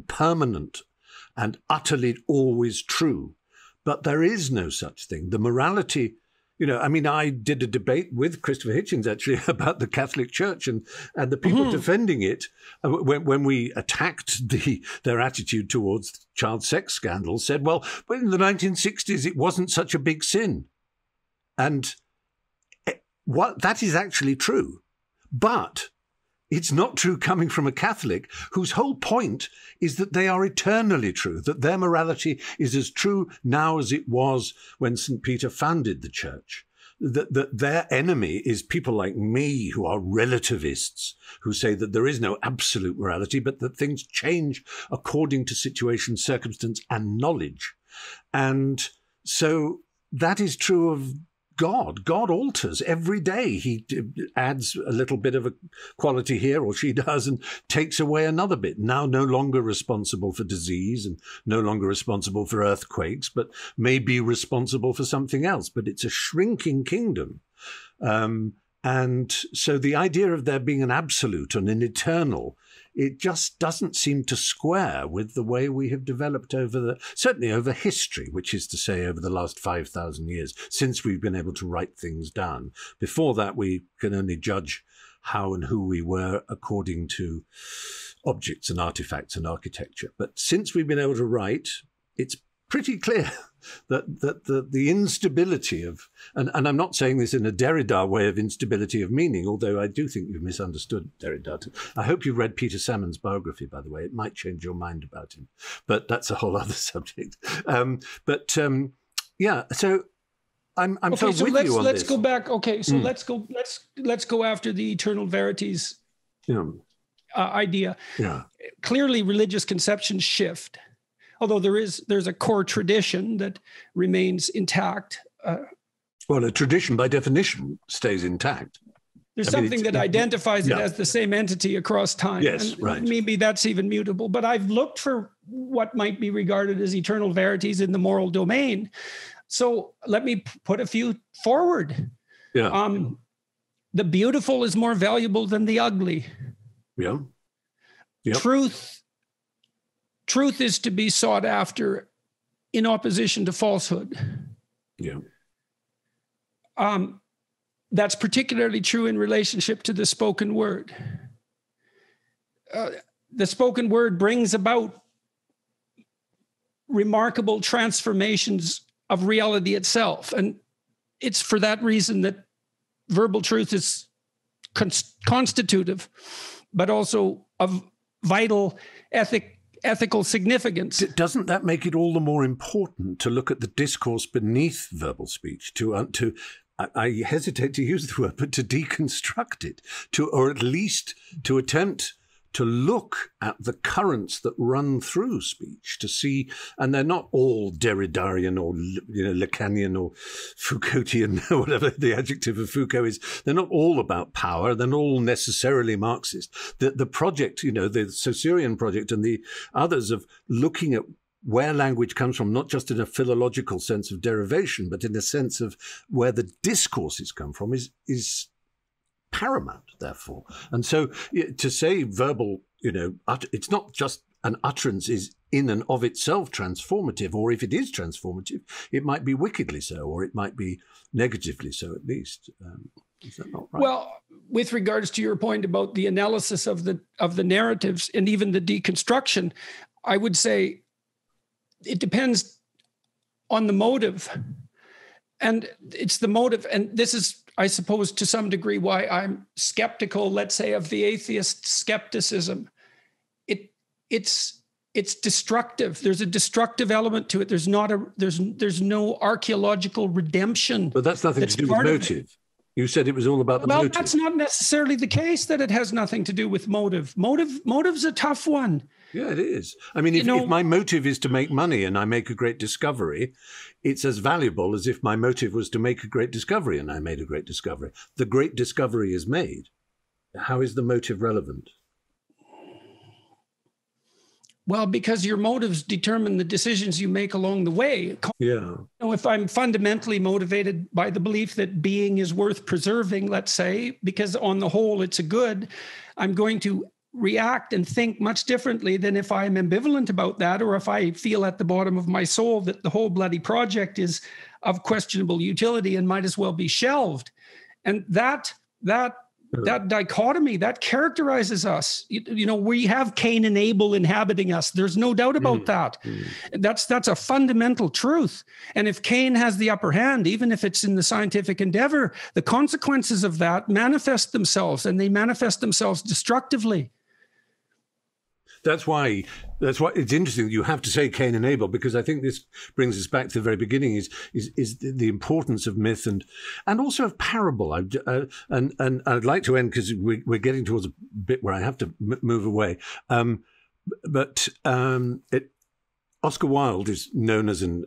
permanent and utterly always true. But there is no such thing. The morality... I did a debate with Christopher Hitchens, actually, about the Catholic Church and the people defending it when we attacked their attitude towards child sex scandals, said, well, in the 1960s, it wasn't such a big sin. And that is actually true. But it's not true coming from a Catholic whose whole point is that they are eternally true, that their morality is as true now as it was when St. Peter founded the church, that their enemy is people like me who are relativists, who say that there is no absolute morality, but that things change according to situation, circumstance, and knowledge. And so that is true of God. God alters every day. He adds a little bit of a quality here, or she does, and takes away another bit. Now no longer responsible for disease and no longer responsible for earthquakes, but may be responsible for something else. But it's a shrinking kingdom. And so the idea of there being an absolute and an eternal, it just doesn't seem to square with the way we have developed certainly over history, which is to say over the last 5,000 years, since we've been able to write things down. Before that, we can only judge how and who we were according to objects and artifacts and architecture. But since we've been able to write, it's pretty clear that the instability of, and I'm not saying this in a Derrida way of instability of meaning, although I do think you've misunderstood Derrida. I hope you've read Peter Salmon's biography, by the way. It might change your mind about him, but that's a whole other subject. Yeah, so I'm okay, so with you on this. Let's go back. Okay, so let's go after the eternal verities idea. Yeah, clearly religious conceptions shift. Although there's a core tradition that remains intact. Well, a tradition by definition stays intact. There's something that identifies it as the same entity across time. Yes, and right. Maybe that's even mutable. But I've looked for what might be regarded as eternal verities in the moral domain. So let me put a few forward. Yeah. The beautiful is more valuable than the ugly. Yeah. Yep. Truth is to be sought after in opposition to falsehood. Yeah. That's particularly true in relationship to the spoken word. The spoken word brings about remarkable transformations of reality itself. And it's for that reason that verbal truth is constitutive, but also of vital ethical significance. Doesn't that make it all the more important to look at the discourse beneath verbal speech, I hesitate to use the word, but to deconstruct it, or at least to attempt to look at the currents that run through speech, to see, and they're not all Derridarian or Lacanian or Foucaultian, whatever the adjective of Foucault is. They're not all about power. They're not all necessarily Marxist. The project, the Saussurian project and the others of looking at where language comes from, not just in a philological sense of derivation, but in a sense of where the discourses come from, is paramount, therefore. And so to say verbal, it's not just an utterance is in and of itself transformative, or if it is transformative, it might be wickedly so, or it might be negatively so, at least. Is that not right? Well, with regards to your point about the analysis of the narratives and even the deconstruction, I would say it depends on the motive. And it's the motive, and this is, I suppose, to some degree, why I'm skeptical, let's say, of the atheist skepticism. It's destructive. There's a destructive element to it. There's no archaeological redemption. But that's nothing to do with motive. You said it was all about the motive. Well, that's not necessarily the case, that it has nothing to do with motive. Motive's a tough one. Yeah, it is. I mean, if my motive is to make money and I make a great discovery, it's as valuable as if my motive was to make a great discovery and I made a great discovery. The great discovery is made. How is the motive relevant? Well, because your motives determine the decisions you make along the way. Yeah. If I'm fundamentally motivated by the belief that being is worth preserving, let's say, because on the whole it's a good, I'm going to react and think much differently than if I'm ambivalent about that, or if I feel at the bottom of my soul that the whole bloody project is of questionable utility and might as well be shelved. And that dichotomy, that characterizes us. We have Cain and Abel inhabiting us. There's no doubt about that. That's a fundamental truth. And if Cain has the upper hand, even if it's in the scientific endeavor, the consequences of that manifest themselves, and they manifest themselves destructively. That's why it's interesting that you have to say Cain and Abel, because I think this brings us back to the very beginning, is the importance of myth and also of parable. And I'd like to end, because we're getting towards a bit where I have to move away. Oscar Wilde is known as an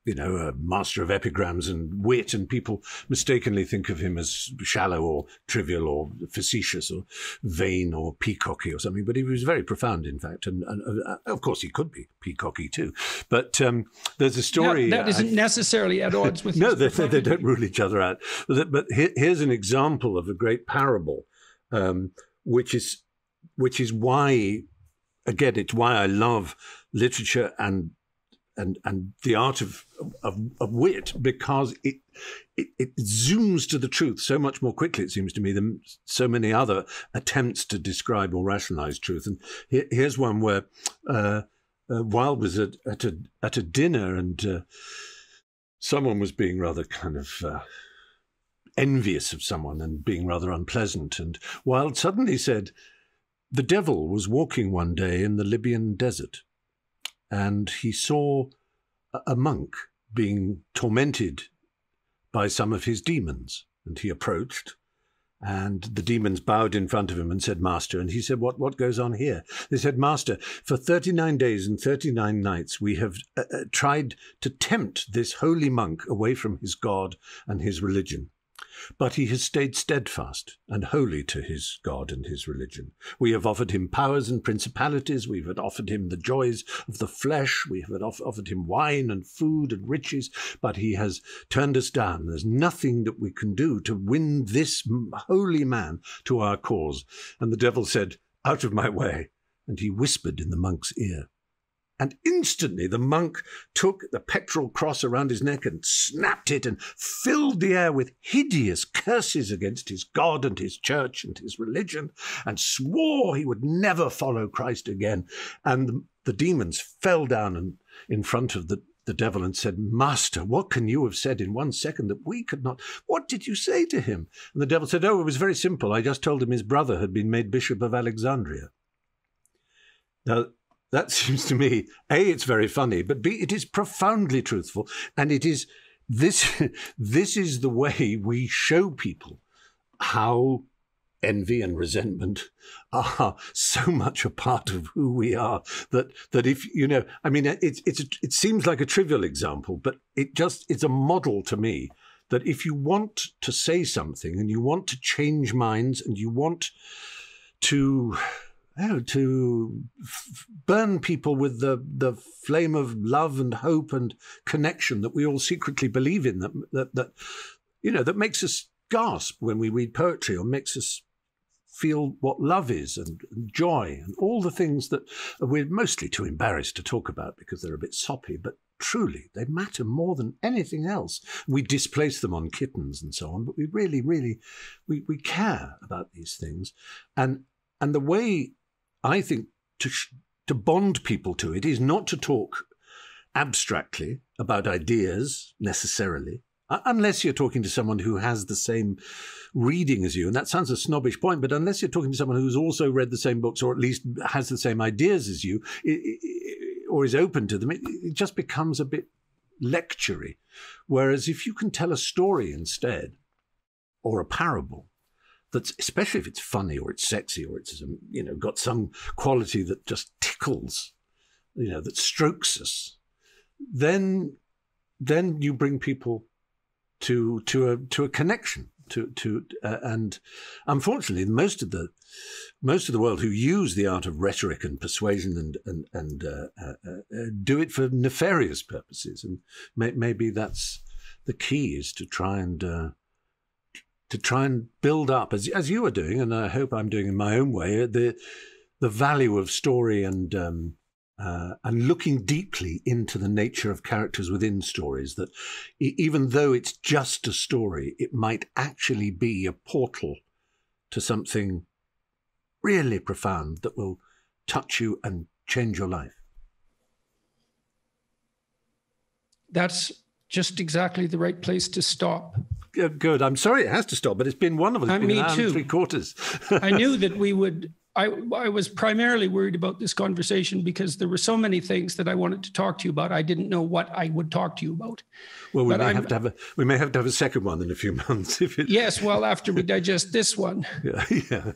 a master of epigrams and wit, and people mistakenly think of him as shallow or trivial or facetious or vain or peacocky or something. But he was very profound, in fact. And of course, he could be peacocky too. But there's a story... That isn't necessarily at odds with... No, they don't rule each other out. But here's an example of a great parable, which is why, again, it's why I love literature and the art of wit, because it zooms to the truth so much more quickly, it seems to me, than so many other attempts to describe or rationalize truth. And here's one where Wilde was at a dinner, and someone was being rather kind of envious of someone and being rather unpleasant. And Wilde suddenly said, "The devil was walking one day in the Libyan desert, and he saw a monk being tormented by some of his demons. And he approached, and the demons bowed in front of him and said, 'Master.' And he said, 'What goes on here?' They said, 'Master, for 39 days and 39 nights we have tried to tempt this holy monk away from his God and his religion. But he has stayed steadfast and holy to his God and his religion. We have offered him powers and principalities. We have offered him the joys of the flesh. We have offered him wine and food and riches. But he has turned us down. There's nothing that we can do to win this holy man to our cause.' And the devil said, 'Out of my way.' And he whispered in the monk's ear. And instantly the monk took the pectoral cross around his neck and snapped it and filled the air with hideous curses against his God and his church and his religion, and swore he would never follow Christ again. And the demons fell down in front of the devil and said, 'Master, what can you have said in 1 second that we could not? What did you say to him?' And the devil said, 'Oh, it was very simple. I just told him his brother had been made Bishop of Alexandria.'" Now, that seems to me, A, it's very funny, but B, it is profoundly truthful. And it is this is the way we show people how envy and resentment are so much a part of who we are, that if, I mean, it seems like a trivial example, but it's a model to me that if you want to say something and you want to change minds and you want to burn people with the flame of love and hope and connection that we all secretly believe in, that makes us gasp when we read poetry, or makes us feel what love is and joy and all the things that we're mostly too embarrassed to talk about because they're a bit soppy, but truly they matter more than anything else. We displace them on kittens and so on, but we really, really, we care about these things. And the way I think to bond people to it is not to talk abstractly about ideas necessarily, unless you're talking to someone who has the same reading as you. And that sounds a snobbish point, but unless you're talking to someone who's also read the same books, or at least has the same ideas as you, or is open to them, it just becomes a bit lectury. Whereas if you can tell a story instead, or a parable, that's, especially if it's funny or it's sexy or it's got some quality that just tickles, that strokes us, then you bring people to a connection and unfortunately most of the world who use the art of rhetoric and persuasion and do it for nefarious purposes, and maybe that's the key, is to try and build up, as you are doing, and I hope I'm doing in my own way, the value of story and looking deeply into the nature of characters within stories, that even though it's just a story, it might actually be a portal to something really profound that will touch you and change your life. That's just exactly the right place to stop. Good. I'm sorry it has to stop, but it's been wonderful. It's been me an hour too. and 3/4. I knew that we would. I was primarily worried about this conversation because there were so many things that I wanted to talk to you about. I didn't know what I would talk to you about. Well, we may have to have a second one in a few months. Yes, well, after we digest this one. Yeah.